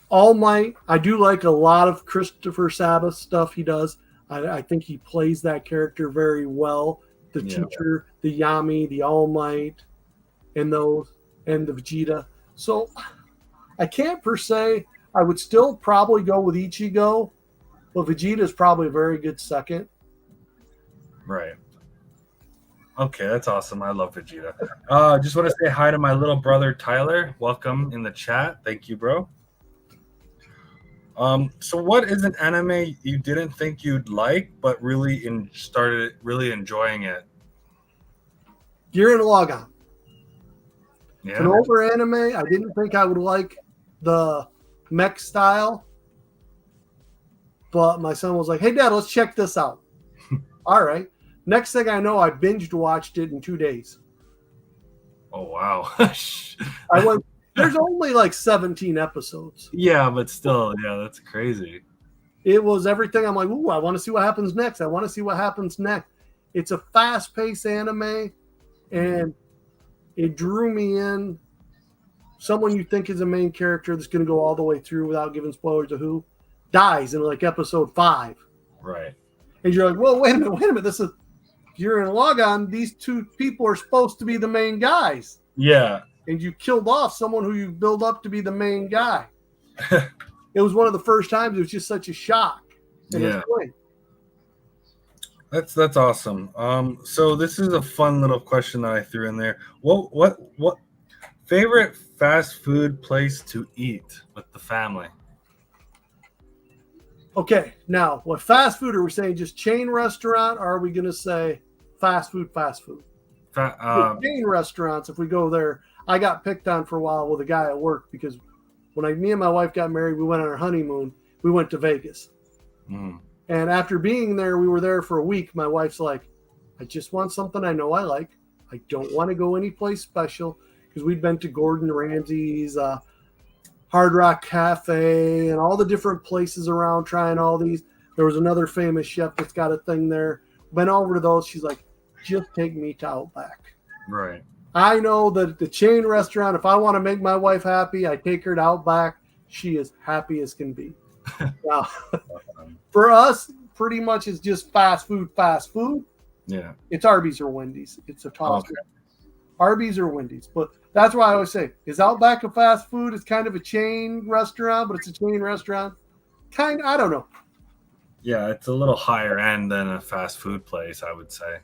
All Might, I do like a lot of Christopher Sabat stuff he does. I think he plays that character very well. The teacher, the Yami, the All Might, and the Vegeta. So I can't per se. I would still probably go with Ichigo, but Vegeta is probably a very good second. Right. Okay, that's awesome. I love Vegeta. Just want to say hi to my little brother Tyler. Welcome in the chat. Thank you, bro. So what is an anime you didn't think you'd like, but really started really enjoying it? Gurren Lagann. Yeah. It's an older anime. I didn't think I would like the mech style, but my son was like, "Hey, Dad, let's check this out." All right. Next thing I know, I binged watched it in 2 days. Oh wow. I went. There's only like 17 episodes. Yeah, but still, that's crazy. It was everything. I'm like, ooh, I want to see what happens next. I want to see what happens next. It's a fast-paced anime, and it drew me in. Someone you think is a main character that's going to go all the way through without giving spoilers of who dies in like episode 5. Right. And you're like, well, wait a minute. This is, you're in Lagann. These two people are supposed to be the main guys. Yeah. And you killed off someone who you build up to be the main guy. It was one of the first times. It was just such a shock. Yeah. That's awesome. So this is a fun little question that I threw in there. What favorite fast food place to eat with the family? Okay, now what fast food are we saying? Just chain restaurant? Or are we going to say fast food? Fast food. With chain restaurants. If we go there, I got picked on for a while with a guy at work because when me and my wife got married, we went on our honeymoon. We went to Vegas, and after being there, we were there for a week. My wife's like, "I just want something I know I like. I don't want to go any place special because we'd been to Gordon Ramsay's." Hard Rock Cafe and all the different places around trying all these. There was another famous chef that's got a thing there. Went over to those. She's like, just take me to Outback. Right. I know that the chain restaurant, if I want to make my wife happy, I take her to Outback. She is happy as can be. Now, for us, pretty much it's just fast food, fast food. Yeah. It's Arby's or Wendy's. It's a toss. Okay. Arby's or Wendy's. But that's why I always say, is Outback a fast food? It's kind of a chain restaurant, but it's a chain restaurant. I don't know. Yeah, it's a little higher end than a fast food place, I would say.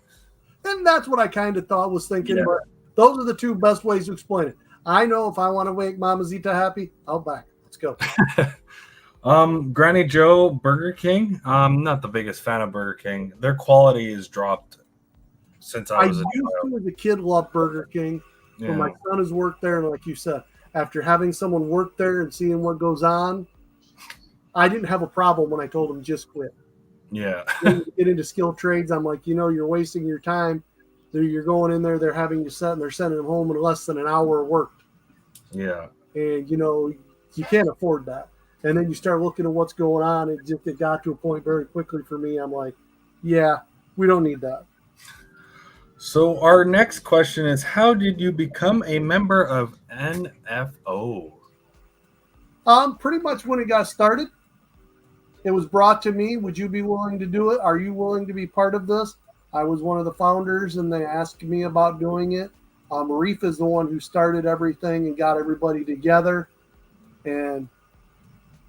And that's what I kind of was thinking. Yeah. But those are the two best ways to explain it. I know if I want to make Mama Zita happy, Outback. Let's go. Granny Joe, Burger King. I'm not the biggest fan of Burger King. Their quality has dropped since I was a used child. to, as a kid, love Burger King. Yeah. But my son has worked there, and like you said, after having someone work there and seeing what goes on, I didn't have a problem when I told him just quit. Yeah. Get into skilled trades. I'm like, you're wasting your time. You're going in there, they're having you set, and they're sending them home in less than an hour worked. Yeah. And, you can't afford that. And then you start looking at what's going on. It got to a point very quickly for me. I'm like, yeah, we don't need that. So our next question is, how did you become a member of NFO? Pretty much when it got started, it was brought to me. Would you be willing to do it? Are you willing to be part of this? I was one of the founders, and they asked me about doing it. Marif is the one who started everything and got everybody together. And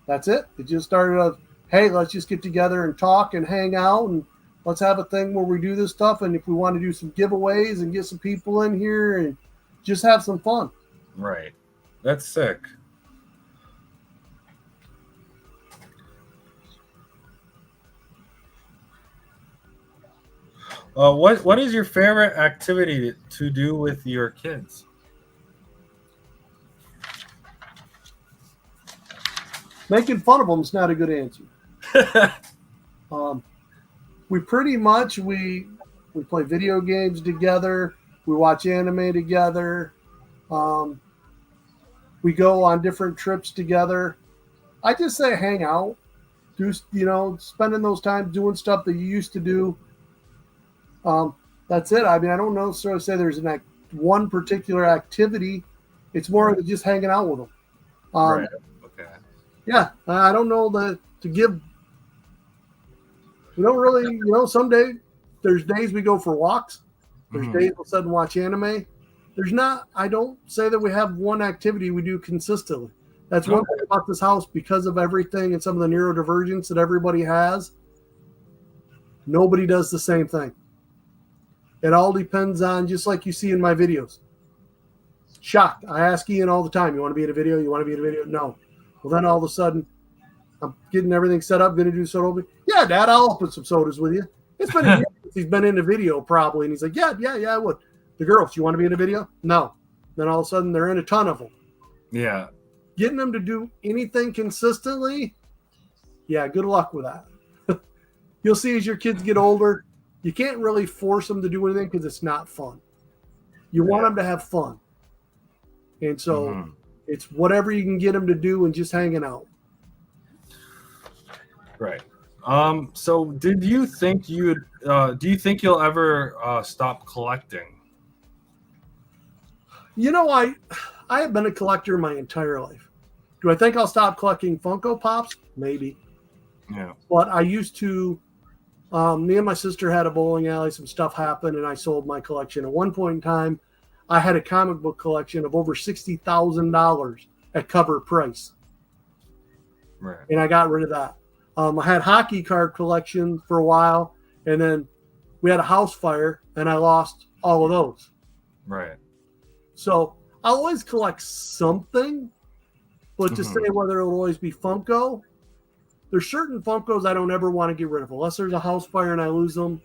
that's it. It just started of, hey, let's just get together and talk and hang out, and let's have a thing where we do this stuff. And if we want to do some giveaways and get some people in here and just have some fun. Right. That's sick. What is your favorite activity to do with your kids? Making fun of them is not a good answer. We pretty much we play video games together. We watch anime together. We go on different trips together. I just say hang out, spending those times doing stuff that you used to do. That's it. I mean, I don't necessarily say there's one particular activity. It's more of just hanging out with them. Right. Okay. Yeah, I don't know to give. We don't really, someday there's days we go for walks. There's days we'll sit and watch anime. I don't say that we have one activity we do consistently. That's one thing about this house, because of everything and some of the neurodivergence that everybody has. Nobody does the same thing. It all depends on, just like you see in my videos. Shocked. I ask Ian all the time, you want to be in a video? You want to be in a video? No. Well, then all of a sudden, I'm getting everything set up, going to do soda. Yeah, Dad, I'll open some sodas with you. It's been a year since he's been in a video, probably. And he's like, yeah, I would. The girls, you want to be in a video? No. Then all of a sudden, they're in a ton of them. Yeah. Getting them to do anything consistently, yeah, good luck with that. You'll see as your kids get older, you can't really force them to do anything because it's not fun. You want them to have fun. And so it's whatever you can get them to do and just hanging out. Right. So do you think you'll ever stop collecting? I have been a collector my entire life. Do I think I'll stop collecting Funko Pops? Maybe. Yeah. But I used to, me and my sister had a bowling alley, some stuff happened, and I sold my collection. At one point in time, I had a comic book collection of over $60,000 at cover price. Right. And I got rid of that. I had hockey card collection for a while, and then we had a house fire, and I lost all of those. Right. So I always collect something, but to say whether it'll always be Funko, there's certain Funkos I don't ever want to get rid of unless there's a house fire and I lose them.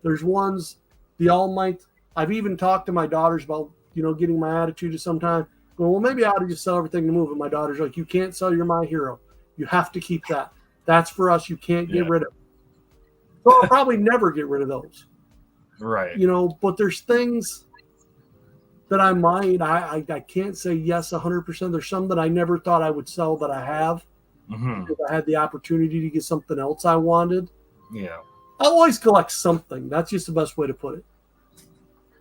There's ones, the All Might. I've even talked to my daughters about, getting my attitude at some time. Going, well, maybe I ought to just sell everything to move. And my daughter's like, you can't sell your My Hero. You have to keep that. That's for us. You can't get rid of it. So I'll probably never get rid of those. Right. But there's things that I might. I can't say yes 100%. There's some that I never thought I would sell that I have. Because I had the opportunity to get something else I wanted. Yeah. I always collect something. That's just the best way to put it.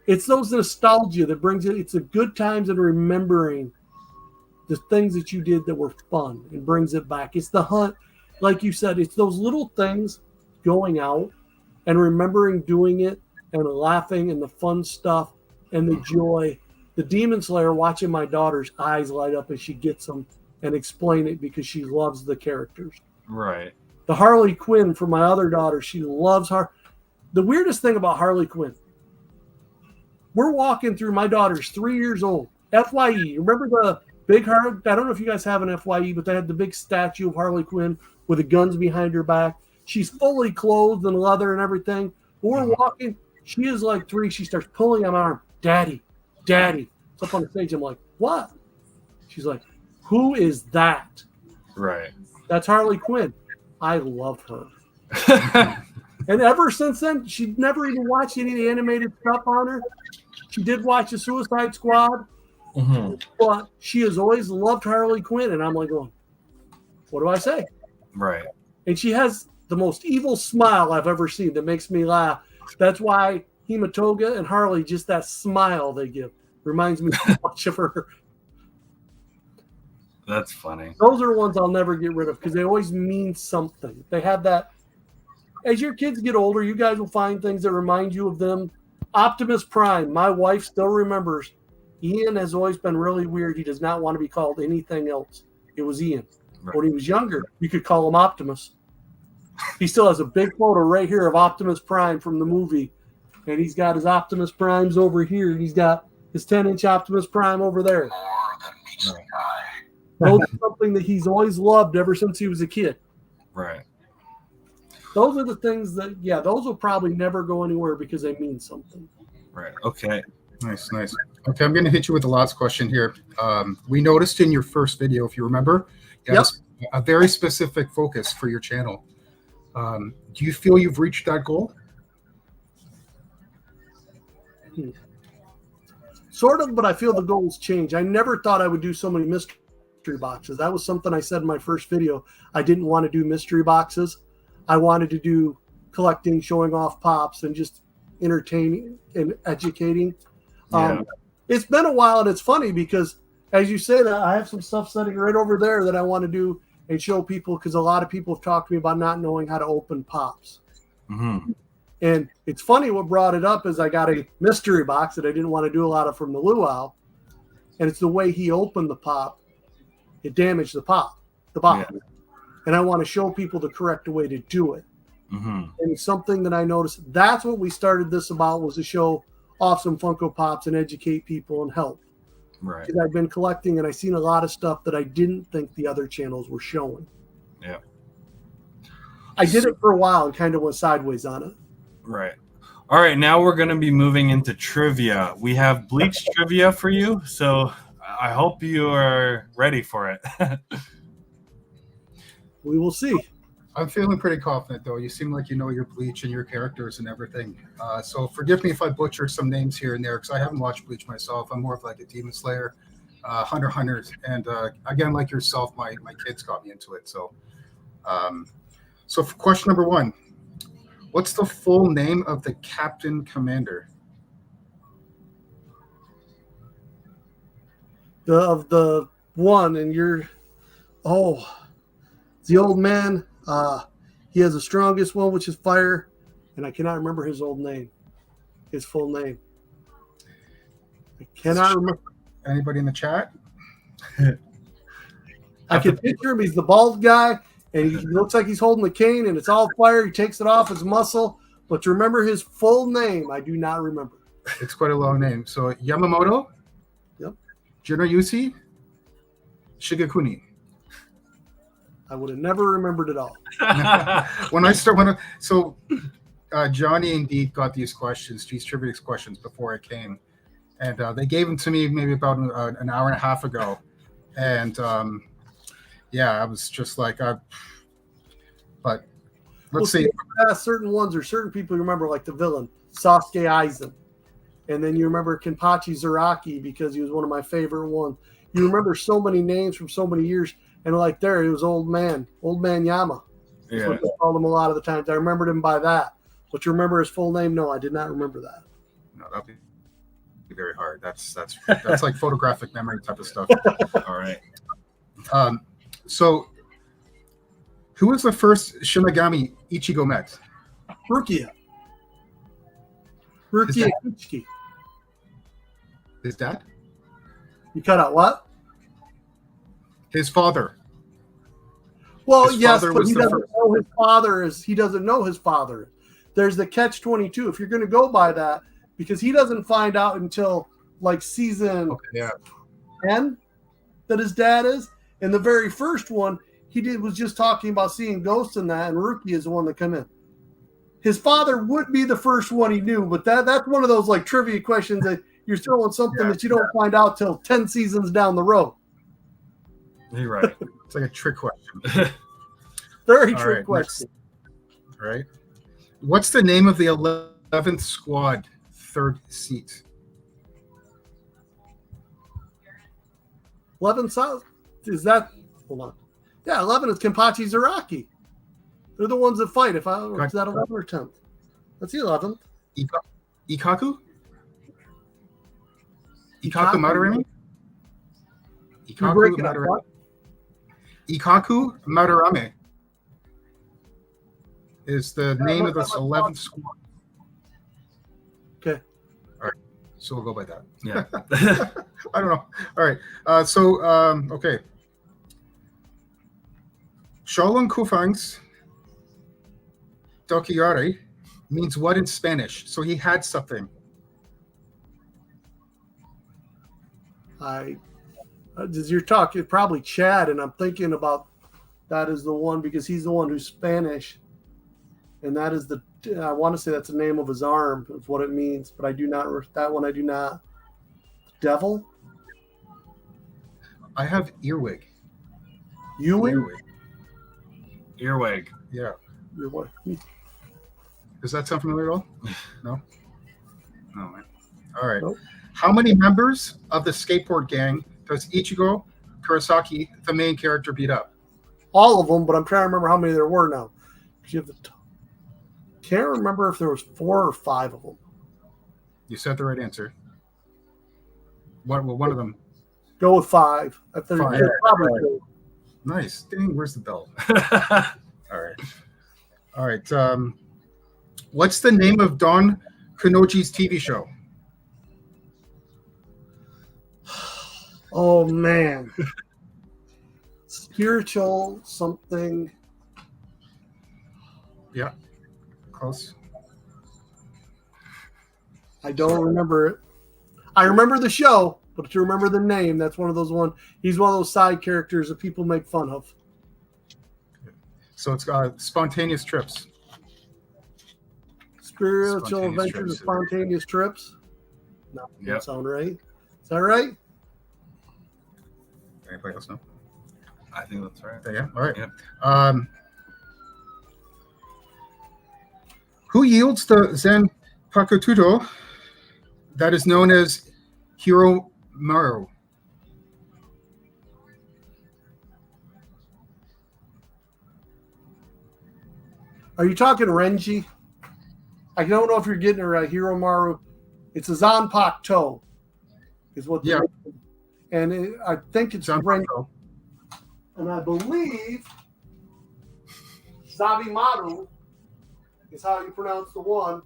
It's those nostalgia that brings it. It's the good times and remembering the things that you did that were fun and brings it back. It's the hunt. Like you said, it's those little things going out and remembering doing it and laughing and the fun stuff and the joy. The Demon Slayer, watching my daughter's eyes light up as she gets them and explain it because she loves the characters. Right. The Harley Quinn for my other daughter, she loves her. The weirdest thing about Harley Quinn, we're walking through, my daughter's 3 years old, FYE. Remember the big Harley? I don't know if you guys have an FYE, but they had the big statue of Harley Quinn with the guns behind her back. She's fully clothed in leather and everything. We're walking. She is like 3. She starts pulling on my arm. Daddy, Daddy. It's up on the stage. I'm like, what? She's like, who is that? Right. That's Harley Quinn. I love her. And ever since then, she'd never even watched any of the animated stuff on her. She did watch the Suicide Squad, but she has always loved Harley Quinn. And I'm like, going, what do I say? Right. And she has the most evil smile I've ever seen that makes me laugh. That's why Hematoga and Harley, just that smile they give, reminds me so much of her. That's funny. Those are ones I'll never get rid of because they always mean something. They have that. As your kids get older, you guys will find things that remind you of them. Optimus Prime, my wife still remembers. Ian has always been really weird. He does not want to be called anything else. It was Ian. Right. When he was younger, you could call him Optimus. He still has a big photo right here of Optimus Prime from the movie. And he's got his Optimus Primes over here. He's got his 10-inch Optimus Prime over there. Right. Those are something that he's always loved ever since he was a kid. Right. Those are the things that, those will probably never go anywhere because they mean something. Right. Okay. Nice. Okay, I'm going to hit you with the last question here. We noticed in your first video, if you remember, you had a very specific focus for your channel. Do you feel you've reached that goal? Sort of, but I feel the goals change. I never thought I would do so many mystery boxes. That was something I said in my first video. I didn't want to do mystery boxes. I wanted to do collecting, showing off pops, and just entertaining and educating. It's been a while, and it's funny because, as you say that, I have some stuff sitting right over there that I want to do and show people because a lot of people have talked to me about not knowing how to open pops. And it's funny what brought it up is I got a mystery box that I didn't want to do a lot of from the luau, and it's the way he opened the pop. It damaged the pop. And I want to show people the correct way to do it. And it's something that I noticed. That's what we started this about, was to show off some Funko Pops and educate people and help. Right. Because I've been collecting and I've seen a lot of stuff that I didn't think the other channels were showing. Yeah. I did it for a while and kind of went sideways on it. Right. All right. Now we're going to be moving into trivia. We have Bleach trivia for you. So I hope you are ready for it. We will see. I'm feeling pretty confident, though. You seem like you know your Bleach and your characters and everything. So forgive me if I butcher some names here and there, because I haven't watched Bleach myself. I'm more of like a Demon Slayer, Hunter x Hunter, and again, like yourself, my kids got me into it. So, so for question number 1, what's the full name of the Captain Commander? Of the one, and you're, it's the old man. He has the strongest one, which is fire, and I cannot remember his full name. I cannot remember. Anybody in the chat? I can picture him. He's the bald guy, and he looks like he's holding the cane, and it's all fire. He takes it off his muscle, But to remember his full name, I do not remember. It's quite a long name. So Yamamoto. Yep. Jinoyusi Shigekuni. I would have never remembered it all. Johnny indeed got these trivia questions before I came, and they gave them to me maybe about an hour and a half ago, and I was just like, but let's see. Certain ones or certain people you remember, like the villain Sasuke Aizen, and then you remember Kenpachi Zaraki because he was one of my favorite ones. You remember so many names from so many years, and like there, he was Old Man Yama. That's what they called him a lot of the times. I remembered him by that. But you remember his full name? No, I did not remember that. No, that'd be very hard. That's like photographic memory type of stuff. All right. So, who was the first Shinigami Ichigo met? Rukia Ichiki. His dad? You cut out what? His father. Well, his yes, father but was he the doesn't first. know his father is. He doesn't know his father. There's the catch-22. If you're going to go by that, because he doesn't find out until like season 10 that his dad is. And the very first one was just talking about seeing ghosts in that, and Ruki is the one that come in. His father would be the first one he knew, but that's one of those like trivia questions that you're throwing something that you don't find out till 10 seasons down the road. You're right. It's like a trick question. Very trick question. All right. What's the name of the 11th squad, third seat? 11 South? Is that? Hold on. Yeah, 11 is Kenpachi Zaraki. They're the ones that fight. Is that 11 or 10th? That's the 11th. Ikaku Madarame? Ikaku Madarame is the name of this 11th squad. Okay. All right. So we'll go by that. Yeah. I don't know. All right. Okay. Shaolin Kufang's Dokiyari means what in Spanish? So he had something. As you're talking, probably Chad, and I'm thinking about that is the one because he's the one who's Spanish, and that is I want to say that's the name of his arm, is what it means, but I do not. That one I do not. Devil. I have earwig. Ewing. Earwig. Yeah. Earwig. Does that sound familiar at all? No. No, man. All right. Nope. How many members of the skateboard gang does Ichigo Kurosaki, the main character, beat up? All of them, but I'm trying to remember how many there were now. Can't remember if there was 4 or 5 of them. You said the right answer. One of them. Go with 5. I think 5. probably 2. Nice. Dang, where's the bell? All right. What's the name of Don Kanoji's TV show? Oh man. Spiritual something. Yeah. Close. I don't remember it. I remember the show, but to remember the name, that's one of those he's one of those side characters that people make fun of. So it's Spontaneous Trips. Spiritual Adventures of Spontaneous Trips? No, that sound right. Is that right? Anybody else know? I think that's right. Yeah. All right. Yeah. Who yields the Zanpakuto that is known as Hiromaru? Are you talking Renji? I don't know if you're getting it right. Hiromaru. It's a Zanpakuto. Is what? Yeah. And I think it's Zanpakuto. And I believe Zabimaru is how you pronounce the one.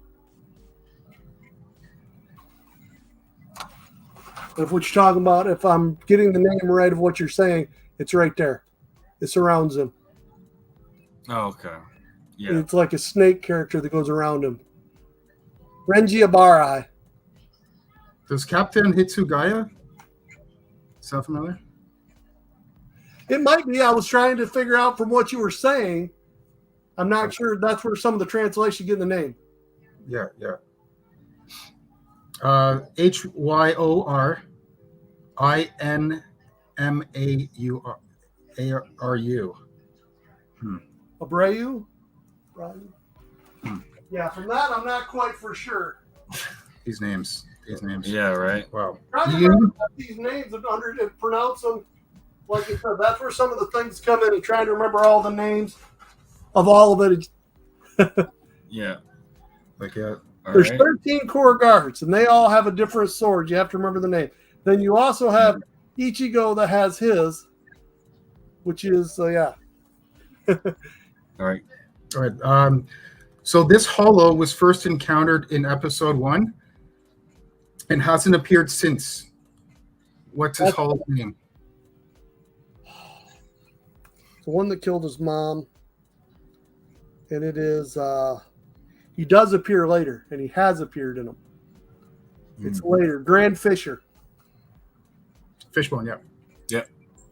If what you're talking about, if I'm getting the name right of what you're saying, it's right there. It surrounds him. Oh, okay. Yeah. It's like a snake character that goes around him. Renji Abara. Does Captain Hitsugaya sound familiar? It might be. I was trying to figure out from what you were saying. I'm not sure that's where some of the translation get the name. Yeah. HYORINMAURU. Abreu? Hmm. Yeah, from that I'm not quite for sure. These names. Yeah, right. Wow. Trying to remember these names and to pronounce them. Like you said, that's where some of the things come in and trying to remember all the names of all of it. Yeah. Like, yeah. There's 13 core guards, and they all have a different sword. You have to remember the name. Then you also have Ichigo that has his, which is, yeah. All right. All right. So this hollow was first encountered in episode 1 and hasn't appeared since. What's his hollow's name? The one that killed his mom. And it is, he does appear later, and he has appeared in them. It's later. Grand Fisher. Fishbone, yeah. Yep.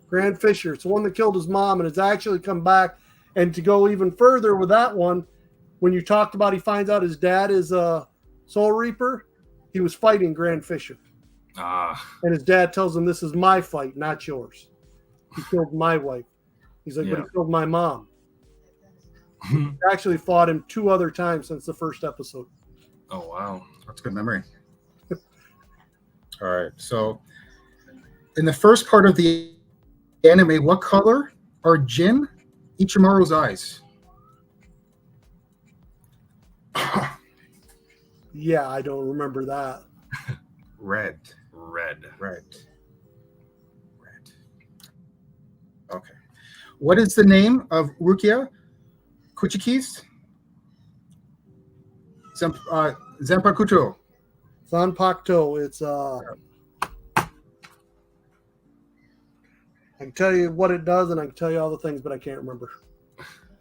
Grand Fisher. It's the one that killed his mom, and it's actually come back. And to go even further with that one, when you talked about he finds out his dad is a Soul Reaper, he was fighting Grand Fisher. And his dad tells him, this is my fight, not yours. He killed my wife. He's like, but he killed my mom. He actually fought him 2 other times since the first episode. Oh, wow. That's good memory. All right. So in the first part of the anime, what color are Jin Ichimaru's eyes? Yeah, I don't remember that. Red. Okay. What is the name of Rukia Kuchiki's? Zanpakuto. Zanpakuto. It's I can tell you what it does, and I can tell you all the things, but I can't remember.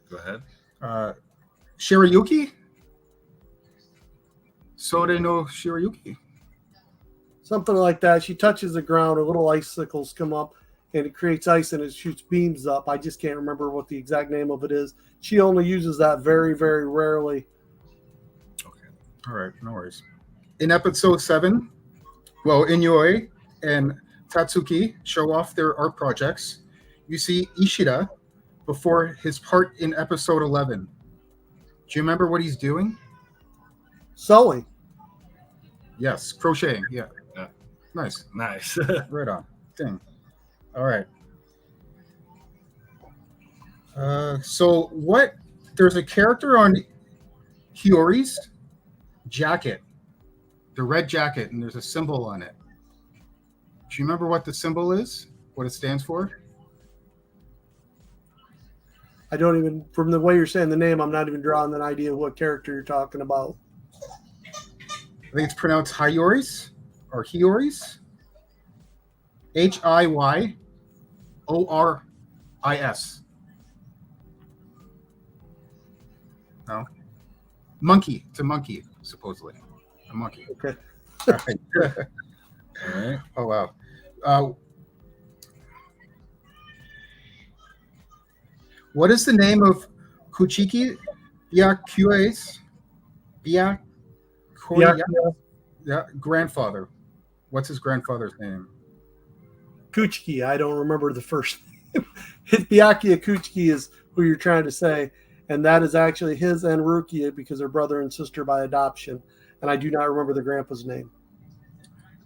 Go ahead. Shirayuki? Sore no Shirayuki. Something like that. She touches the ground, her little icicles come up, and it creates ice, and it shoots beams up. I just can't remember what the exact name of it is. She only uses that very, very rarely. Okay. All right. No worries. In episode 7, Inoue and Tatsuki show off their art projects. You see Ishida before his part in episode 11. Do you remember what he's doing? Sewing. Yes, crocheting. Yeah. Nice. Right on. Dang. All right. There's a character on Hiyori's jacket, the red jacket, and there's a symbol on it. Do you remember what the symbol is? What it stands for? I don't even, from the way you're saying the name, I'm not even drawing an idea of what character you're talking about. I think it's pronounced Hiyori's or Hiyori's. Hiyoris. No. Monkey. It's a monkey, supposedly. A monkey. Okay. All right. All right. Oh, wow. What is the name of Kuchiki Byakuya's grandfather? What's his grandfather's name? Kuchiki. I don't remember the first name. Byakuya Kuchiki is who you're trying to say, and that is actually his and Rukia because they're brother and sister by adoption. And I do not remember the grandpa's name.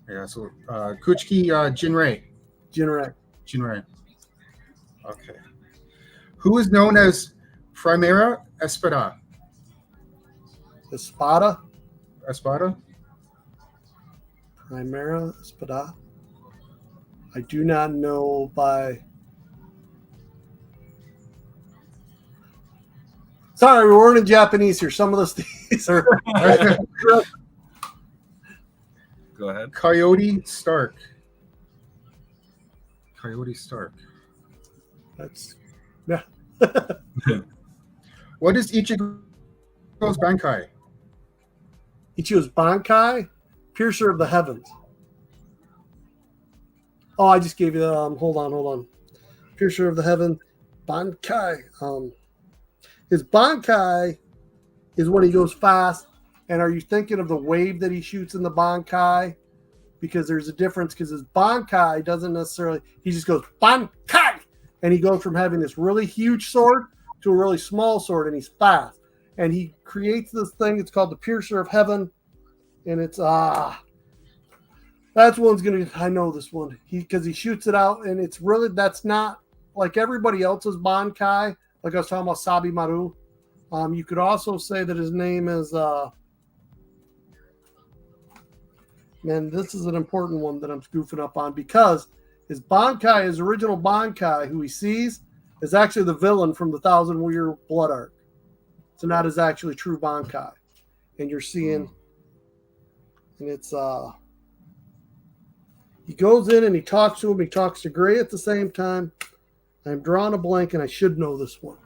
Yeah, so Kuchiki Jinrei. Jinrei. Okay. Who is known as Primera Espada? Espada? Espada? Primera Espada? I do not know by... Sorry, we're learning Japanese here. Some of these are... Go ahead. Coyote Stark. That's... Yeah. What is Ichigo's Bankai? He chose Bankai, Piercer of the Heavens. Oh, I just gave you the hold on. Piercer of the Heavens, Bankai. His Bankai is when he goes fast. And are you thinking of the wave that he shoots in the Bankai? Because there's a difference, because his Bankai doesn't necessarily, he just goes Bankai, and he goes from having this really huge sword to a really small sword, and he's fast. And he creates this thing, it's called the Piercer of Heaven, and it's that's one's gonna, I know this one, because he shoots it out, and it's really, that's not like everybody else's Bankai, like I was talking about Sabi Maru. You could also say that his name is man, this is an important one that I'm goofing up on, because his Bankai, his original Bankai, who he sees, is actually the villain from the 1,000-Year Blood Arc. So not his actually true Bankai. And you're seeing, and it's, he goes in and he talks to him. He talks to Gray at the same time. I'm drawing a blank, and I should know this one.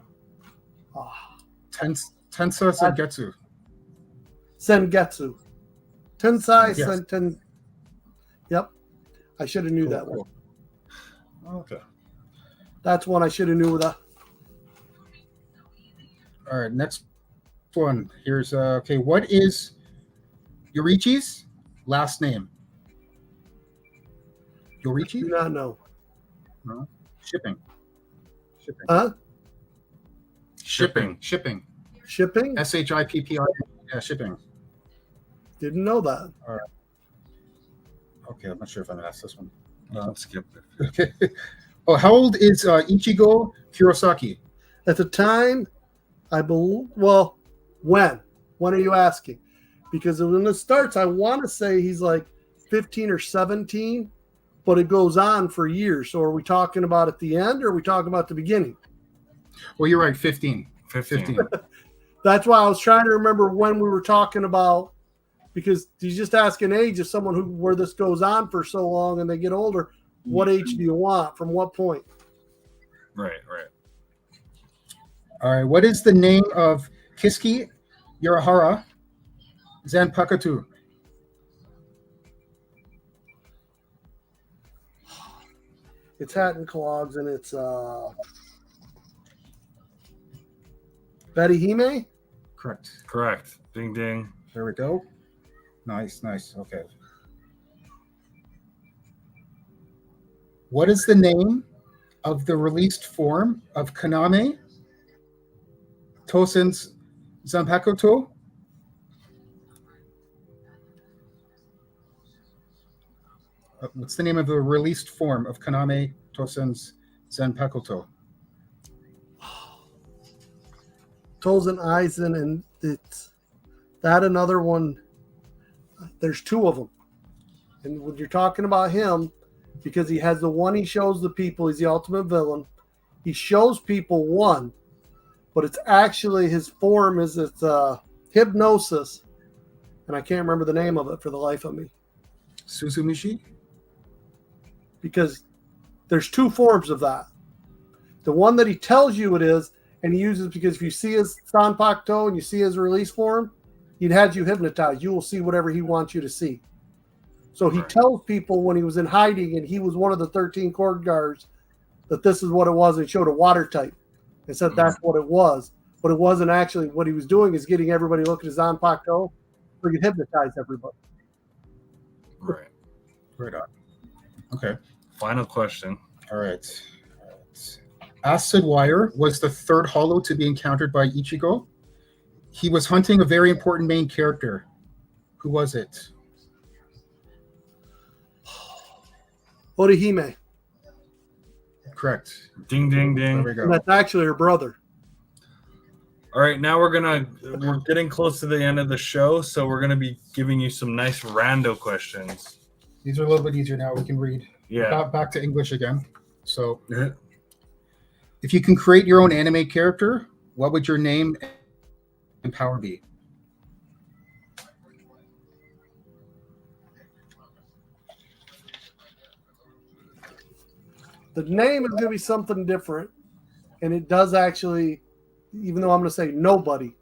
Tensa Sengetsu. Sengetsu. Tensai Yes. Senten. Yep. I should have knew that one. Okay. That's one I should have knew that. All right, next one. Here's okay. What is Yorichi's last name? Yorichi? Do not know. No. Shipping. Huh? Shipping. Shipping? SHIPPI. Yeah, shipping. Didn't know that. All right. Okay, I'm not sure if I'm gonna ask this one. Skip it. Okay. Oh, how old is Ichigo Kurosaki? At the time, I believe. Well, when? When are you asking? Because when it starts, I want to say he's like 15 or 17, but it goes on for years. So are we talking about at the end, or are we talking about the beginning? Well, you're right. 15. 15. That's why I was trying to remember when we were talking about, because he's just asking age of someone where this goes on for so long and they get older. What age do you want? From what point? Right. All right. What is the name of Kiski Yorihara Zanpakuto? It's Hat and Clogs, and it's Betty Hime? Correct. Ding ding. There we go. Nice. Okay. What is the name of the released form of Kaname Tosen's Zanpakuto? What's the name of the released form of Kaname Tosen's Zanpakuto? Tozen Eisen, and it's that another one. There's two of them. And when you're talking about him, because he has the one he shows the people, he's the ultimate villain. He shows people one, but it's actually his form is it's hypnosis. And I can't remember the name of it for the life of me. Suzumishi? Because there's two forms of that. The one that he tells you it is, and he uses, because if you see his Sanpakuto and you see his release form, he'd had you hypnotized. You will see whatever he wants you to see. So he tells people when he was in hiding and he was one of the 13 court guards that this is what it was, and showed a water type and said that's what it was. But it wasn't actually. What he was doing is getting everybody to look at his Zanpakuto so he could hypnotize everybody. Right. Right on. Okay. Final question. All right. Acid Wire was the third hollow to be encountered by Ichigo. He was hunting a very important main character. Who was it? Orihime. Correct. Ding ding There ding. we And go. that's actually her brother. All right, now we're getting close to the end of the show, so we're gonna be giving you some nice rando questions. These are a little bit easier now. We can read. Yeah. Back to English again. So, Yeah. if you can create your own anime character, what would your name and power be? The name is going to be something different, and it does actually, even though I'm going to say nobody,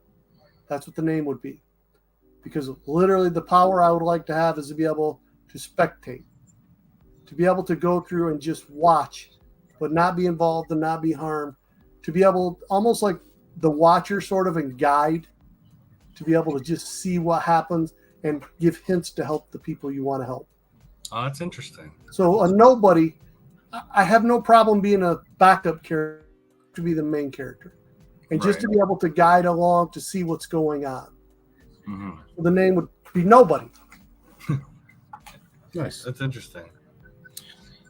that's what the name would be. because literally the power I would like to have is to be able to spectate, to be able to go through and just watch, but not be involved and not be harmed, to be able, almost like the watcher sort of and guide, to be able to just see what happens and give hints to help the people you want to help. Oh, that's interesting. So a nobody, I have no problem being a backup character to be the main character, and just to be able to guide along to see what's going on. Mm-hmm. So the name would be Nobody. Nice. That's interesting.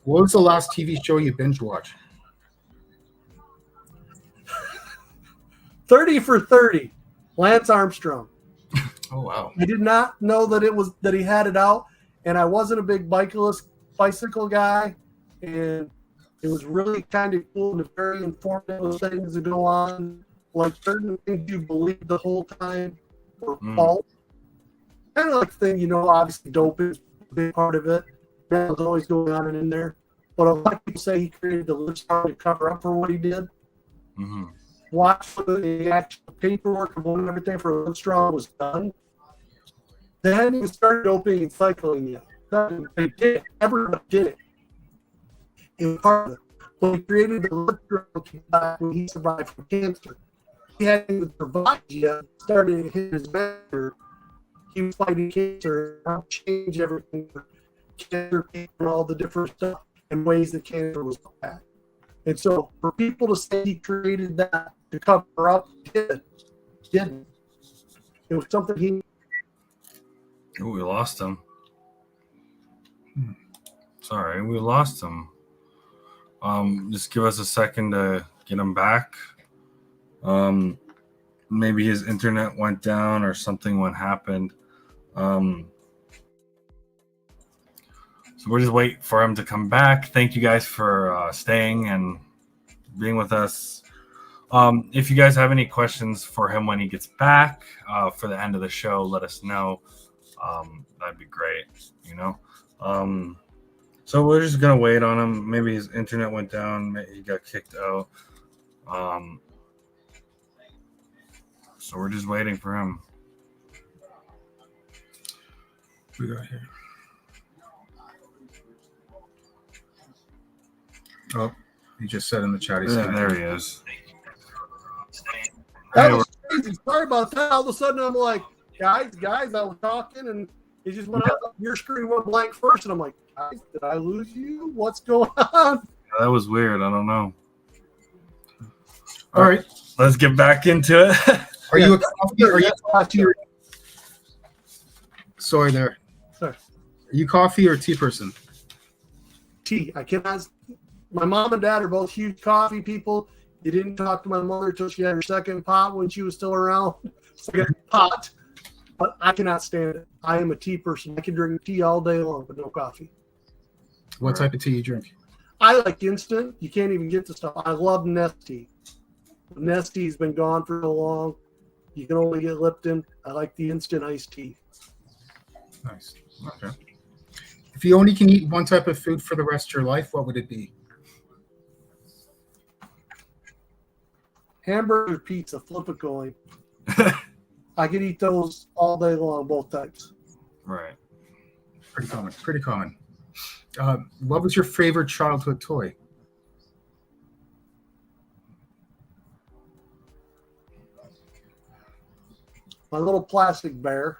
What was the last TV show you binge watched? 30 for 30, Lance Armstrong. Oh wow. I did not know that he had it out, and I wasn't a big bicycle guy, and it was really kind of cool and very informative things that go on, like certain things you believe the whole time were false. Kind of like thing, obviously dope is a big part of it. That was always going on and in there. But a lot of people say he created the Livestrong to cover up for what he did. Mm-hmm. Watch the actual paperwork and everything for Livestrong was done. Then he started doping and cycling. They did it. Everybody did it. It was part of it. But he created the Livestrong back when he survived from cancer. He hadn't even survived yet. Started his mentor. He was fighting cancer and change everything for cancer people and all the different stuff and ways that cancer was back. And so for people to say he created that to cover up, didn't. It was something he. Oh, we lost him. Sorry, we lost him. Just give us a second to get him back. Maybe his internet went down or something happened. So we'll just wait for him to come back. Thank you guys for staying and being with us. If you guys have any questions for him when he gets back for the end of the show, let us know. That'd be great, So we're just gonna wait on him. Maybe his internet went down. Maybe he got kicked out. So we're just waiting for him. We got here. Oh, he just said in the chat. There he is. That was crazy. Sorry about that. All of a sudden, I'm like, guys, I was talking, and it just went out. Your screen went blank first, and I'm like, guys, did I lose you? What's going on? Yeah, that was weird. I don't know. All right, let's get back into it. Are you a coffee? Are you coffee? Sorry, there. Sorry. Are you coffee or tea person? Tea. I cannot. My mom and dad are both huge coffee people. You didn't talk to my mother until she had her second pot when she was still around. Second pot. But I cannot stand it. I am a tea person. I can drink tea all day long, but no coffee. What type of tea you drink? I like instant. You can't even get the stuff. I love Nest tea. Nest tea's been gone for so long. You can only get Lipton. I like the instant iced tea. Nice. Okay. If you only can eat one type of food for the rest of your life, what would it be? Hamburger, pizza, flip a coin. I could eat those all day long, both types. Right. Pretty common. Pretty common. What was your favorite childhood toy? My little plastic bear.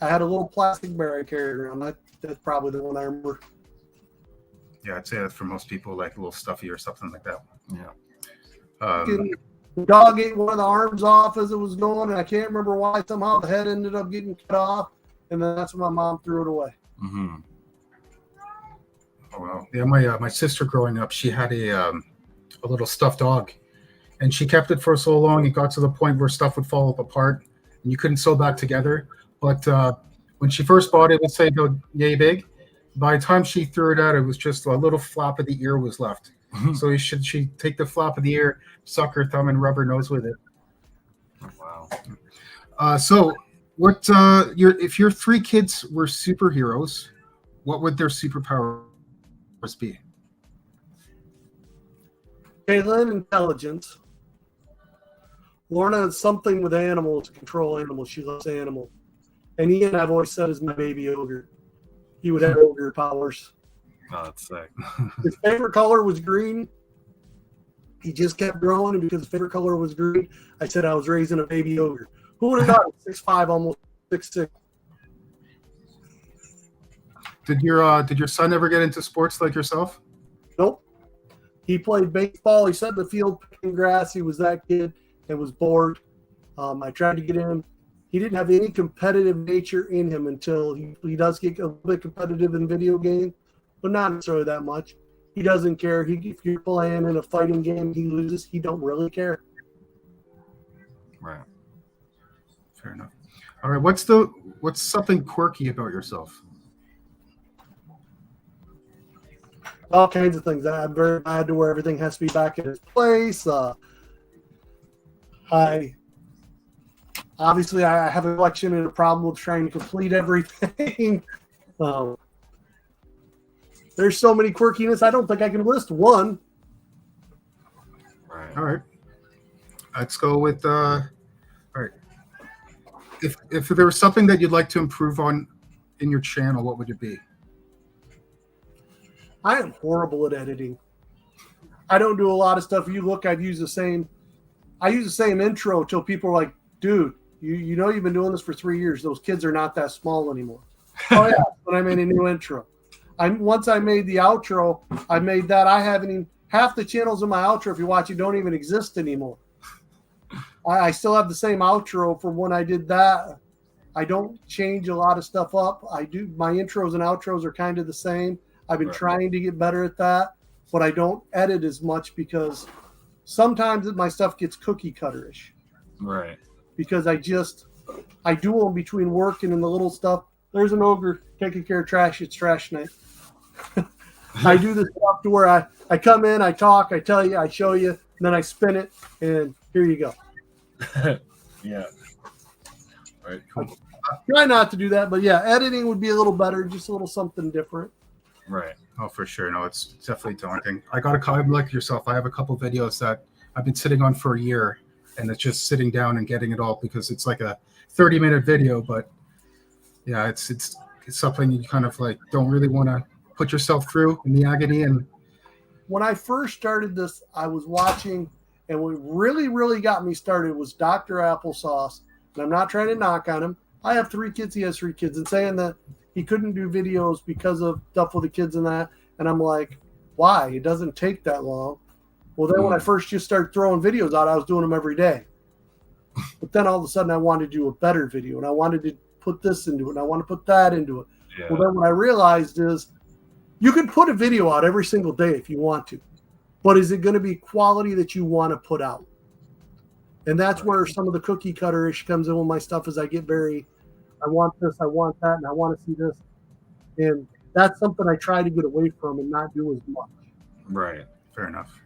I had a little plastic bear I carried around. That's probably the one I remember. Yeah, I'd say that's for most people, like a little stuffy or something like that. Yeah. The dog ate one of the arms off as it was going, and I can't remember why. Somehow the head ended up getting cut off, and then that's when my mom threw it away. Mm-hmm. Oh wow! Yeah, my sister growing up, she had a little stuffed dog, and she kept it for so long. It got to the point where stuff would fall apart, and you couldn't sew back together. But when she first bought it, let's say about yay big. By the time she threw it out, it was just a little flap of the ear was left. Mm-hmm. So she take the flap of the ear, suck her thumb, and rub her nose with it. Wow. So what? If your three kids were superheroes, what would their superpowers be? Kaylin, intelligence. Lorna is something with animals, control animals. She loves animals. And Ian, I've always said, is my baby ogre. He would have ogre powers. Oh, that's sick. His favorite color was green. He just kept growing, and because his favorite color was green, I said I was raising a baby ogre. Who would have thought? 6'5", almost 6'6". Did your son ever get into sports like yourself? Nope. He played baseball. He sat in the field picking grass. He was that kid and was bored. I tried to get him. He didn't have any competitive nature in him until he does get a little bit competitive in video games, but not necessarily that much. He doesn't care. If you're playing in a fighting game, he loses. He don't really care. Right. Fair enough. All right. What's something quirky about yourself? All kinds of things. I'm very bad to where everything has to be back in its place. I have a collection and a problem with trying to complete everything. There's so many quirkiness. I don't think I can list one. Right. All right. Let's go with. All right. If there was something that you'd like to improve on in your channel, what would it be? I am horrible at editing. I don't do a lot of stuff. You look, I use the same intro until people are like, dude, you know you've been doing this for 3 years. Those kids are not that small anymore. Oh yeah, when I made a new intro. Once I made the outro, I made that. I haven't even half the channels in my outro, if you watch it, don't even exist anymore. I still have the same outro from when I did that. I don't change a lot of stuff up. My intros and outros are kind of the same. I've been trying to get better at that, but I don't edit as much because sometimes my stuff gets cookie cutter-ish. Right. Because I do them between work and in the little stuff. There's an ogre taking care of trash. It's trash night. I do this stuff to where I come in, I talk, I tell you, I show you, and then I spin it, and here you go. Yeah. All right, cool. Try not to do that, but yeah, editing would be a little better, just a little something different. Right. Oh, for sure. No, it's definitely daunting. I'm like yourself. I have a couple videos that I've been sitting on for a year, and it's just sitting down and getting it all because it's like a 30-minute video. But yeah, it's something you kind of like don't really want to put yourself through in the agony. And when I first started this, I was watching, and what really, really got me started was Dr. Applesauce. And I'm not trying to knock on him. I have 3 kids. He has 3 kids, and saying that he couldn't do videos because of stuff with the kids and that. And I'm like, why? It doesn't take that long. Well, then when I first just started throwing videos out, I was doing them every day. But then all of a sudden I wanted to do a better video, and I wanted to put this into it, and I want to put that into it. Yeah. Well, then what I realized is you can put a video out every single day if you want to, but is it going to be quality that you want to put out? And that's where some of the cookie cutter-ish comes in with my stuff is I get I want this, I want that, and I want to see this. And that's something I try to get away from and not do as much. Right. fair enough.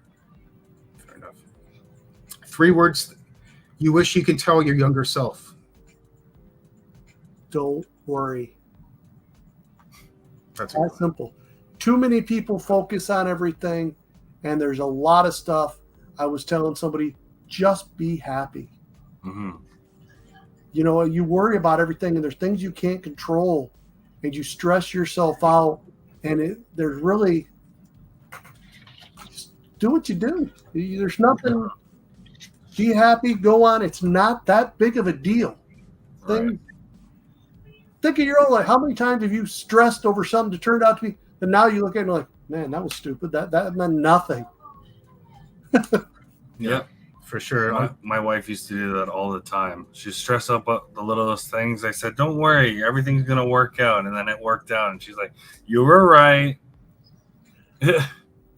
3 words you wish you could tell your younger self. Don't worry. That's simple. Too many people focus on everything, and there's a lot of stuff. I was telling somebody, just be happy. Mm-hmm. You know, you worry about everything, and there's things you can't control, and you stress yourself out, and there's really, just do what you do. There's nothing. Be happy, go on. It's not that big of a deal. Right. Think of your own life. How many times have you stressed over something that turned out to be, and now you look at it and like, man, that was stupid. That meant nothing. Yeah. For sure. My wife used to do that all the time. She'd stress up the littlest things. I said, don't worry, everything's going to work out. And then it worked out. And she's like, you were right.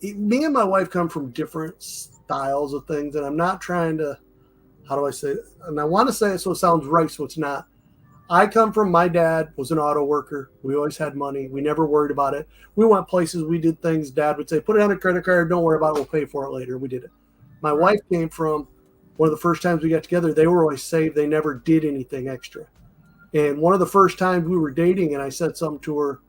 Me and my wife come from different styles of things, and I'm not trying to, how do I say it? And I want to say it so it sounds right, so it's not. I come from, my dad was an auto worker. We always had money. We never worried about it. We went places, we did things. Dad would say, put it on a credit card. Don't worry about it. We'll pay for it later. We did it. My wife came from, one of the first times we got together, they were always saved. They never did anything extra. And one of the first times we were dating, and I said something to her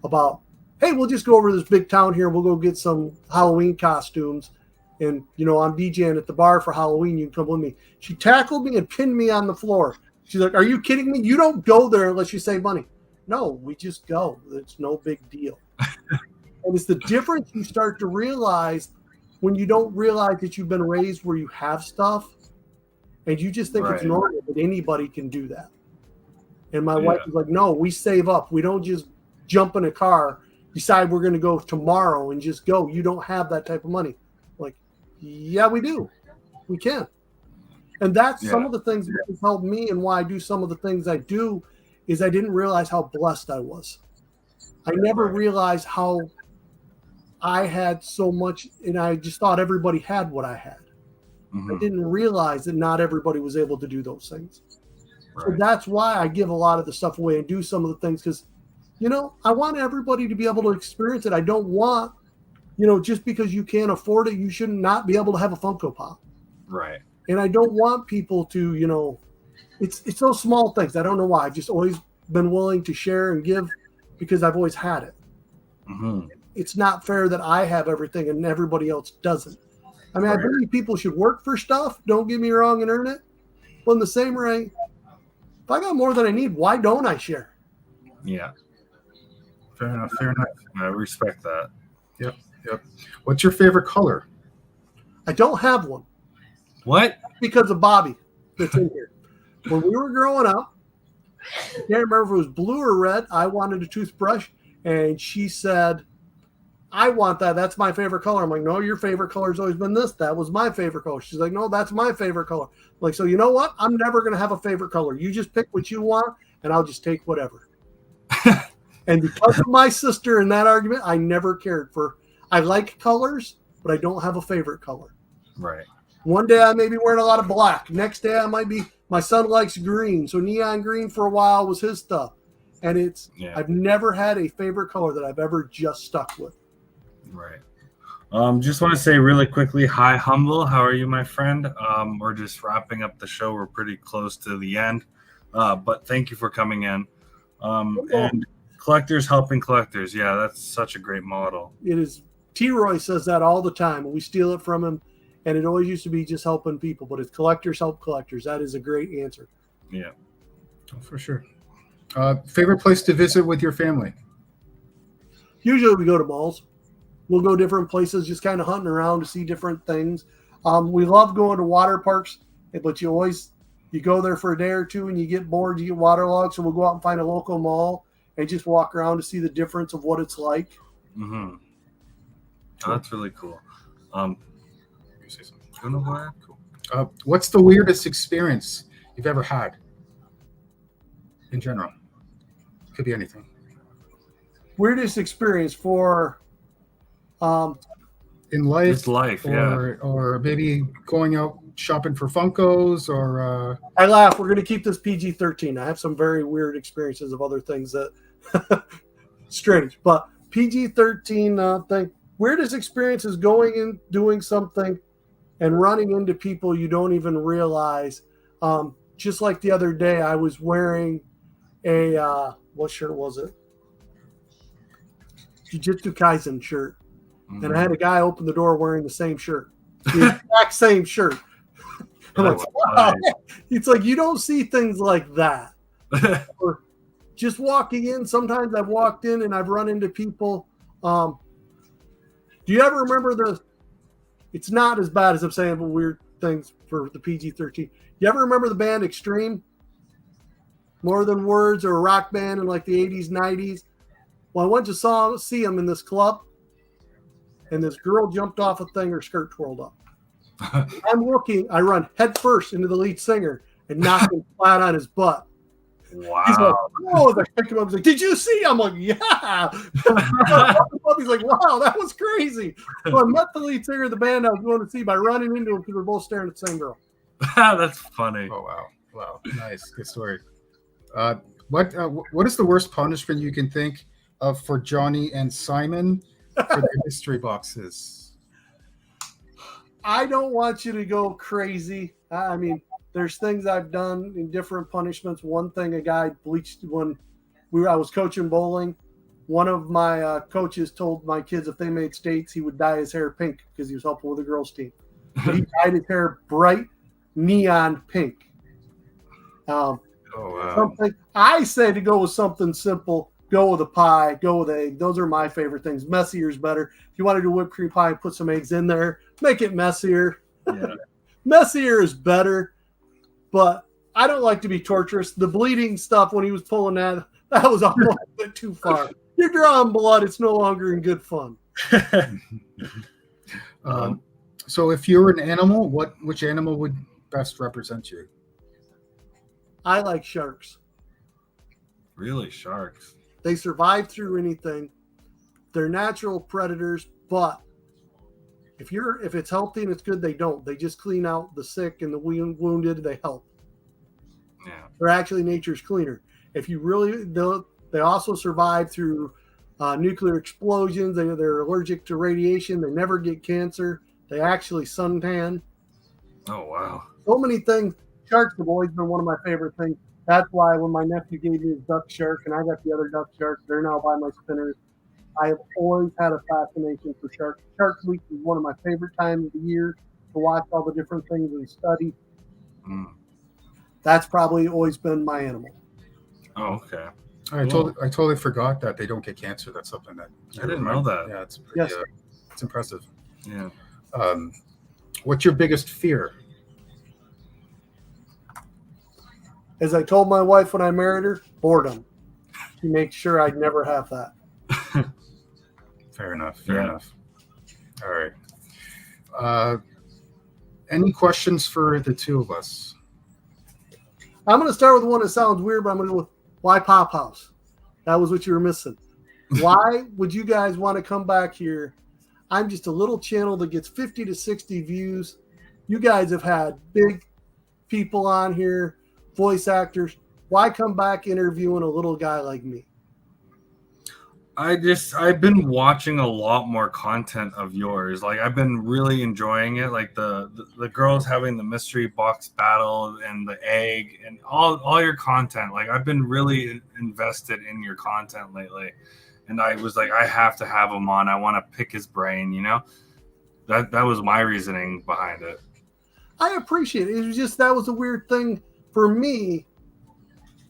about, hey, we'll just go over to this big town here. We'll go get some Halloween costumes. and I'm DJing at the bar for Halloween. You can come with me. She tackled me and pinned me on the floor. She's like, "Are you kidding me? You don't go there unless you save money." No, we just go. It's no big deal. And it's the difference you start to realize when you don't realize that you've been raised where you have stuff, and you just think it's normal that anybody can do that. And my wife was like, "No, we save up. We don't just jump in a car, decide we're going to go tomorrow and just go. You don't have that type of money." Like, yeah, we do. We can. And that's some of the things that has helped me, and why I do some of the things I do is I didn't realize how blessed I was. I never realized how I had so much, and I just thought everybody had what I had. Mm-hmm. I didn't realize that not everybody was able to do those things. So that's why I give a lot of the stuff away and do some of the things, because, I want everybody to be able to experience it. I don't want, just because you can't afford it, you should not be able to have a Funko Pop. Right. And I don't want people to, it's those small things. I don't know why. I've just always been willing to share and give because I've always had it. Mm-hmm. It's not fair that I have everything and everybody else doesn't. I mean, I believe people should work for stuff, don't get me wrong, and earn it. But in the same way, if I got more than I need, why don't I share? Yeah. Fair enough. I respect that. Yep. What's your favorite color? I don't have one. What? Because of Bobby that's in here. When we were growing up, I can't remember if it was blue or red. I wanted a toothbrush, and she said, "I want that. That's my favorite color." I'm like, "No, your favorite color has always been this. That was my favorite color." She's like, "No, that's my favorite color." I'm like, "So you know what? I'm never going to have a favorite color. You just pick what you want, and I'll just take whatever." And because of my sister in that argument, I never cared for. I like colors, but I don't have a favorite color. Right. One day I may be wearing a lot of black. Next day I might be. My son likes green, so neon green for a while was his stuff. And I've never had a favorite color that I've ever just stuck with. Right. Just want to say really quickly, hi, Humble. How are you, my friend? We're just wrapping up the show. We're pretty close to the end. But thank you for coming in. And collectors helping collectors. Yeah, that's such a great model. It is. T-Roy says that all the time, and we steal it from him. And it always used to be just helping people, but it's collectors help collectors. That is a great answer. Yeah. Oh, for sure. Favorite place to visit with your family? Usually we go to malls. We'll go different places, just kind of hunting around to see different things. We love going to water parks, but you go there for a day or two and you get bored, you get waterlogged. So we'll go out and find a local mall and just walk around to see the difference of what it's like. Mm-hmm. Oh, that's really cool. Say something. Cool. What's the weirdest experience you've ever had in general? Could be anything. Weirdest experience for in life? It's life, or maybe going out shopping for Funkos, or I laugh. We're going to keep this PG-13. I have some very weird experiences of other things that strange, but PG-13 thing. Weirdest experience is going and doing something and running into people you don't even realize. Just like the other day, I was wearing a, what shirt was it? Jujutsu Kaisen shirt. Mm-hmm. And I had a guy open the door wearing the same shirt. The exact same shirt. I'm like, wow. It's like, you don't see things like that. Or just walking in. Sometimes I've walked in and I've run into people. Do you ever remember it's not as bad as I'm saying, but weird things for the PG-13. You ever remember the band Extreme? More Than Words, or a rock band in like the 80s, 90s? Well, I went to see them in this club, and this girl jumped off a thing, her skirt twirled up. I'm looking, I run head first into the lead singer and knock him flat on his butt. Wow. He's like, "Oh," as I picked him up, he's like, "Did you see?" I'm like, "Yeah." He's like, "Wow, that was crazy." So I met the lead singer of the band I was going to see by running into him because we're both staring at the same girl. That's funny. Oh, wow. Nice. Good story. What is the worst punishment you can think of for Johnny and Simon for their mystery boxes? I don't want you to go crazy. I mean, there's things I've done in different punishments. One thing, a guy bleached when I was coaching bowling, one of my coaches told my kids if they made states, he would dye his hair pink because he was helping with the girls' team. But he dyed his hair bright neon pink. Oh wow. Something I say to go with something simple. Go with a pie. Go with egg. Those are my favorite things. Messier is better. If you want to do whipped cream pie, put some eggs in there. Make it messier. Yeah. Messier is better, but I don't like to be torturous. The bleeding stuff when he was pulling that was a little bit too far. You're drawing blood. It's no longer in good fun. So if you're an animal, which animal would best represent you? I like sharks. Really, sharks? They survive through anything. They're natural predators, but if it's healthy and it's good, they don't. They just clean out the sick and the wounded. They help. Yeah. They're actually nature's cleaner. If you really, they also survive through nuclear explosions. They're allergic to radiation. They never get cancer. They actually suntan. Oh wow. So many things. Sharks have always been one of my favorite things. That's why when my nephew gave me his duck shark and I got the other duck sharks, they're now by my spinners. I have always had a fascination for sharks. Shark Week is one of my favorite times of the year to watch all the different things and study. That's probably always been my animal. Oh, okay. I totally forgot that they don't get cancer. That's something that I didn't know that. Yeah, it's pretty, Yes. it's impressive. Yeah. What's your biggest fear? As I told my wife when I married her, boredom. She makes sure I'd never have that. Fair enough. Yeah. All right. Any questions for the two of us? I'm going to start with one that sounds weird, but I'm going to go with why Pophouse? That was what you were missing. Why would you guys want to come back here? I'm just a little channel that gets 50 to 60 views. You guys have had big people on here, voice actors. Why come back interviewing a little guy like me? I've been watching a lot more content of yours. Like I've been really enjoying it. Like the girls having the mystery box battle and the egg and all your content. Like I've been really invested in your content lately. And I was like, I have to have him on. I want to pick his brain, you know? That was my reasoning behind it. I appreciate it. It was just that was a weird thing for me.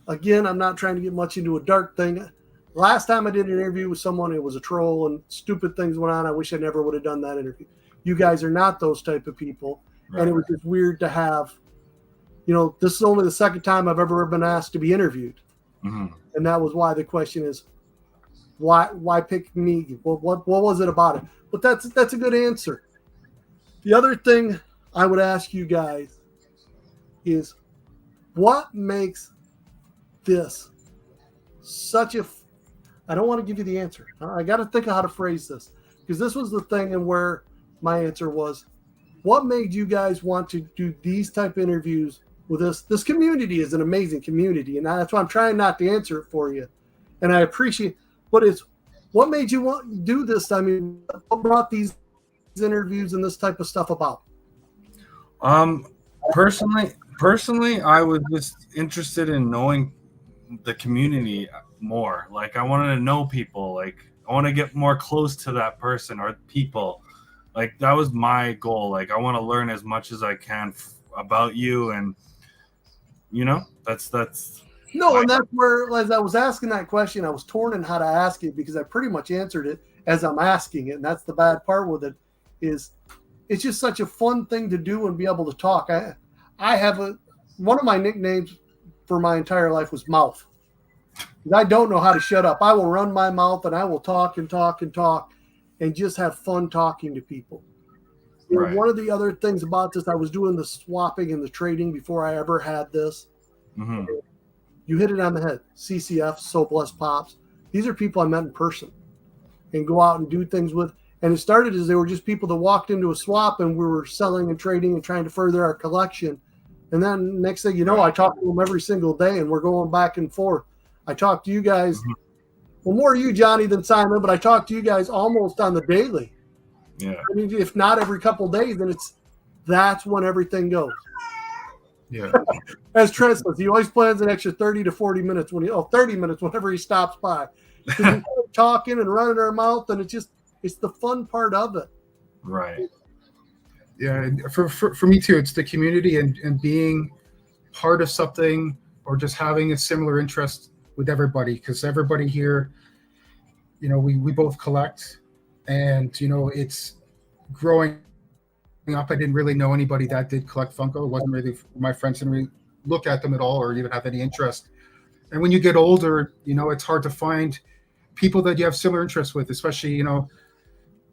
Again, I'm not trying to get much into a dark thing. Last time I did an interview with someone, it was a troll and stupid things went on. I wish I never would have done that interview. You guys are not those type of people. Right. And it was just weird to have, this is only the second time I've ever been asked to be interviewed. Mm-hmm. And that was why the question is, why pick me? Well, what was it about it? But that's a good answer. The other thing I would ask you guys is what makes this such a I don't want to give you the answer. I got to think of how to phrase this because this was the thing and where my answer was. What made you guys want to do these type of interviews with us? This community is an amazing community, and that's why I'm trying not to answer it for you. And I appreciate, but it's what made you want to do this? I mean, what brought these interviews and this type of stuff about? Personally, I was just interested in knowing the community more. Like I wanted to know people. Like I want to get more close to that person or people. Like that was my goal. Like I want to learn as much as I can about you, and that's no. And that's where, as I was asking that question, I was torn in how to ask it because I pretty much answered it as I'm asking it, and that's the bad part with it. Is it's just such a fun thing to do and be able to talk. I have one of my nicknames for my entire life was Mouth. I don't know how to shut up. I will run my mouth and I will talk and talk and talk and just have fun talking to people. Right. One of the other things about this, I was doing the swapping and the trading before I ever had this. Mm-hmm. You hit it on the head. CCF, So Blessed Pops. These are people I met in person and go out and do things with. And it started as they were just people that walked into a swap and we were selling and trading and trying to further our collection. And then next thing you know, I talk to them every single day and we're going back and forth. I talk to you guys, well, more you, Johnny, than Simon, but I talk to you guys almost on the daily. Yeah. I mean, if not every couple of days, then that's when everything goes. Yeah. As Trent says, he always plans an extra 30 to 40 minutes 30 minutes whenever he stops by. talking and running our mouth, and it's the fun part of it. Right. Yeah, and for me too, it's the community and being part of something, or just having a similar interest with everybody, because everybody here, we both collect, and it's growing up. I didn't really know anybody that did collect Funko. It wasn't really, my friends didn't really look at them at all or even have any interest. And when you get older, it's hard to find people that you have similar interests with, especially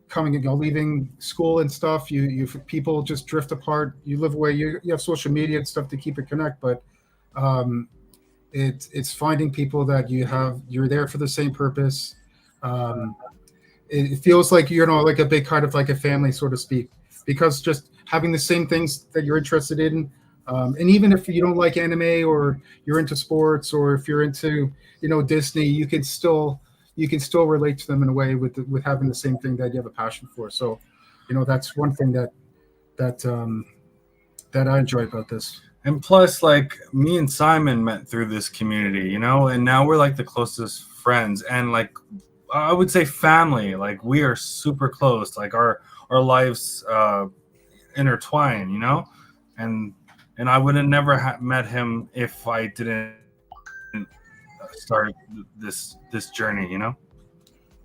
coming and leaving school and stuff. You people just drift apart. You live away. You have social media and stuff to keep it connect, but it's finding people that you're there for the same purpose. It feels like like a big kind of like a family, so to speak, because just having the same things that you're interested in. And even if you don't like anime, or you're into sports, or if you're into Disney, you can still relate to them in a way with having the same thing that you have a passion for. So that's one thing that I enjoy about this. And plus, like, me and Simon met through this community, and now we're like the closest friends, and like I would say family. Like, we are super close. Like, our lives intertwine, and I would have never met him if I didn't start this journey.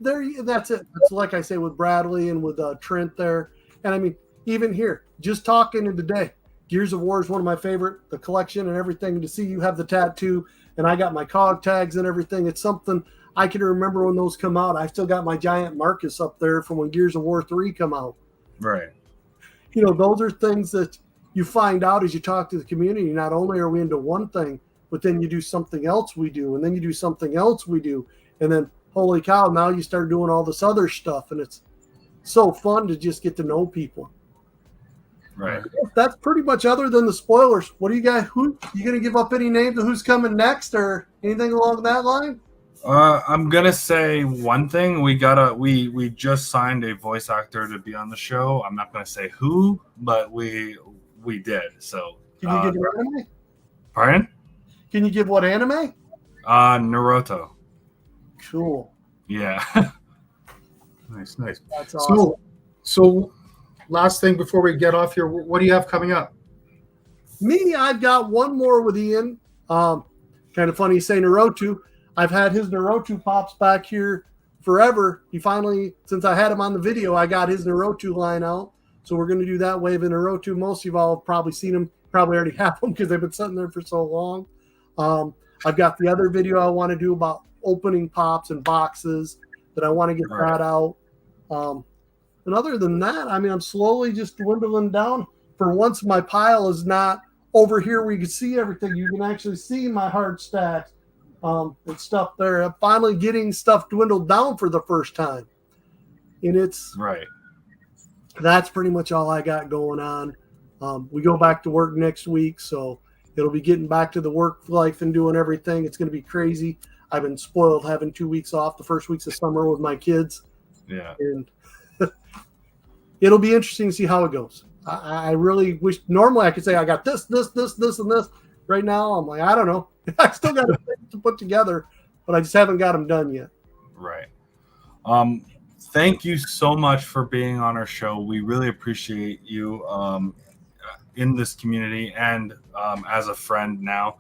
That's it. It's like I say with Bradley and with Trent there, and I mean, even here, just talking today, Gears of War is one of my favorite. The collection and everything. To see you have the tattoo, and I got my cog tags and everything. It's something I can remember when those come out. I still got my giant Marcus up there from when Gears of War 3 come out. Right. Those are things that you find out as you talk to the community. Not only are we into one thing, but then you do something else we do, and then you do something else we do, and then holy cow, now you start doing all this other stuff, and it's so fun to just get to know people. Right. That's pretty much, other than the spoilers. What do you guys? Who you gonna give up any names of who's coming next, or anything along that line? I'm gonna say one thing. We just signed a voice actor to be on the show. I'm not gonna say who, but we did. So Can you give anime? Pardon? Can you give what anime? Naruto. Cool. Yeah. Nice. That's awesome. So last thing before we get off here, what do you have coming up? Me, I've got one more with Ian. Kind of funny you say Naruto. I've had his Naruto pops back here forever. He finally, since I had him on the video, I got his Naruto line out. So we're going to do that wave of Naruto. Most of you all have probably seen them, probably already have them because they've been sitting there for so long. I've got the other video I want to do about opening pops and boxes that I want to get that out. And other than that, I mean, I'm slowly just dwindling down. For once, my pile is not over here where you can see everything. You can actually see my hard stacks and stuff there. I'm finally getting stuff dwindled down for the first time. And it's right. That's pretty much all I got going on. We go back to work next week, so it'll be getting back to the work life and doing everything. It's going to be crazy. I've been spoiled having 2 weeks off the first weeks of summer with my kids. Yeah. And it'll be interesting to see how it goes. I really wish, normally I could say I got this, and this. Right now, I'm like, I don't know. I still got to put together, but I just haven't got them done yet. Right. Thank you so much for being on our show. We really appreciate you in this community and as a friend now.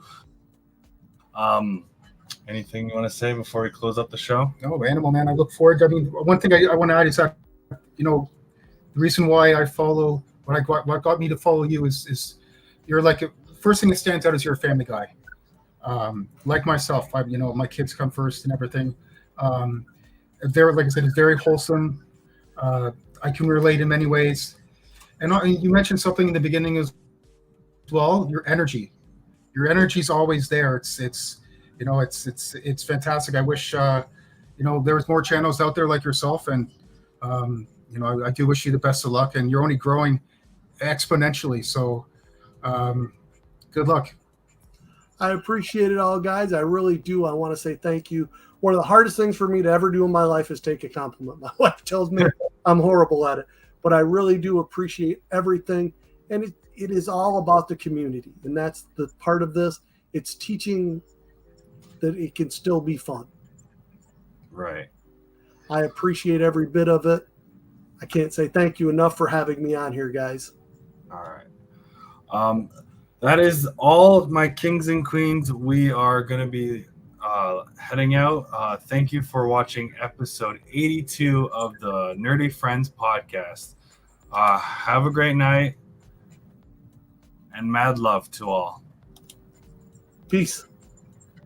Anything you want to say before we close up the show? No, Animal Man, I look forward to, one thing I want to add is that, the reason why I follow, what got me to follow you is you're like, first thing that stands out is you're a family guy. Like myself, my kids come first and everything. Very, like I said, it's very wholesome. I can relate in many ways. And you mentioned something in the beginning as well, your energy. Your energy is always there. It's fantastic. I wish, there was more channels out there like yourself. And, I do wish you the best of luck, and you're only growing exponentially. So good luck. I appreciate it all, guys. I really do. I want to say thank you. One of the hardest things for me to ever do in my life is take a compliment. My wife tells me I'm horrible at it, but I really do appreciate everything. And it is all about the community. And that's the part of this. It's teaching that it can still be fun. Right. I appreciate every bit of it. I can't say thank you enough for having me on here, guys. All right. That is all of my kings and queens. We are going to be heading out. Thank you for watching episode 82 of the Nerdy Friends podcast. Have a great night and mad love to all. Peace.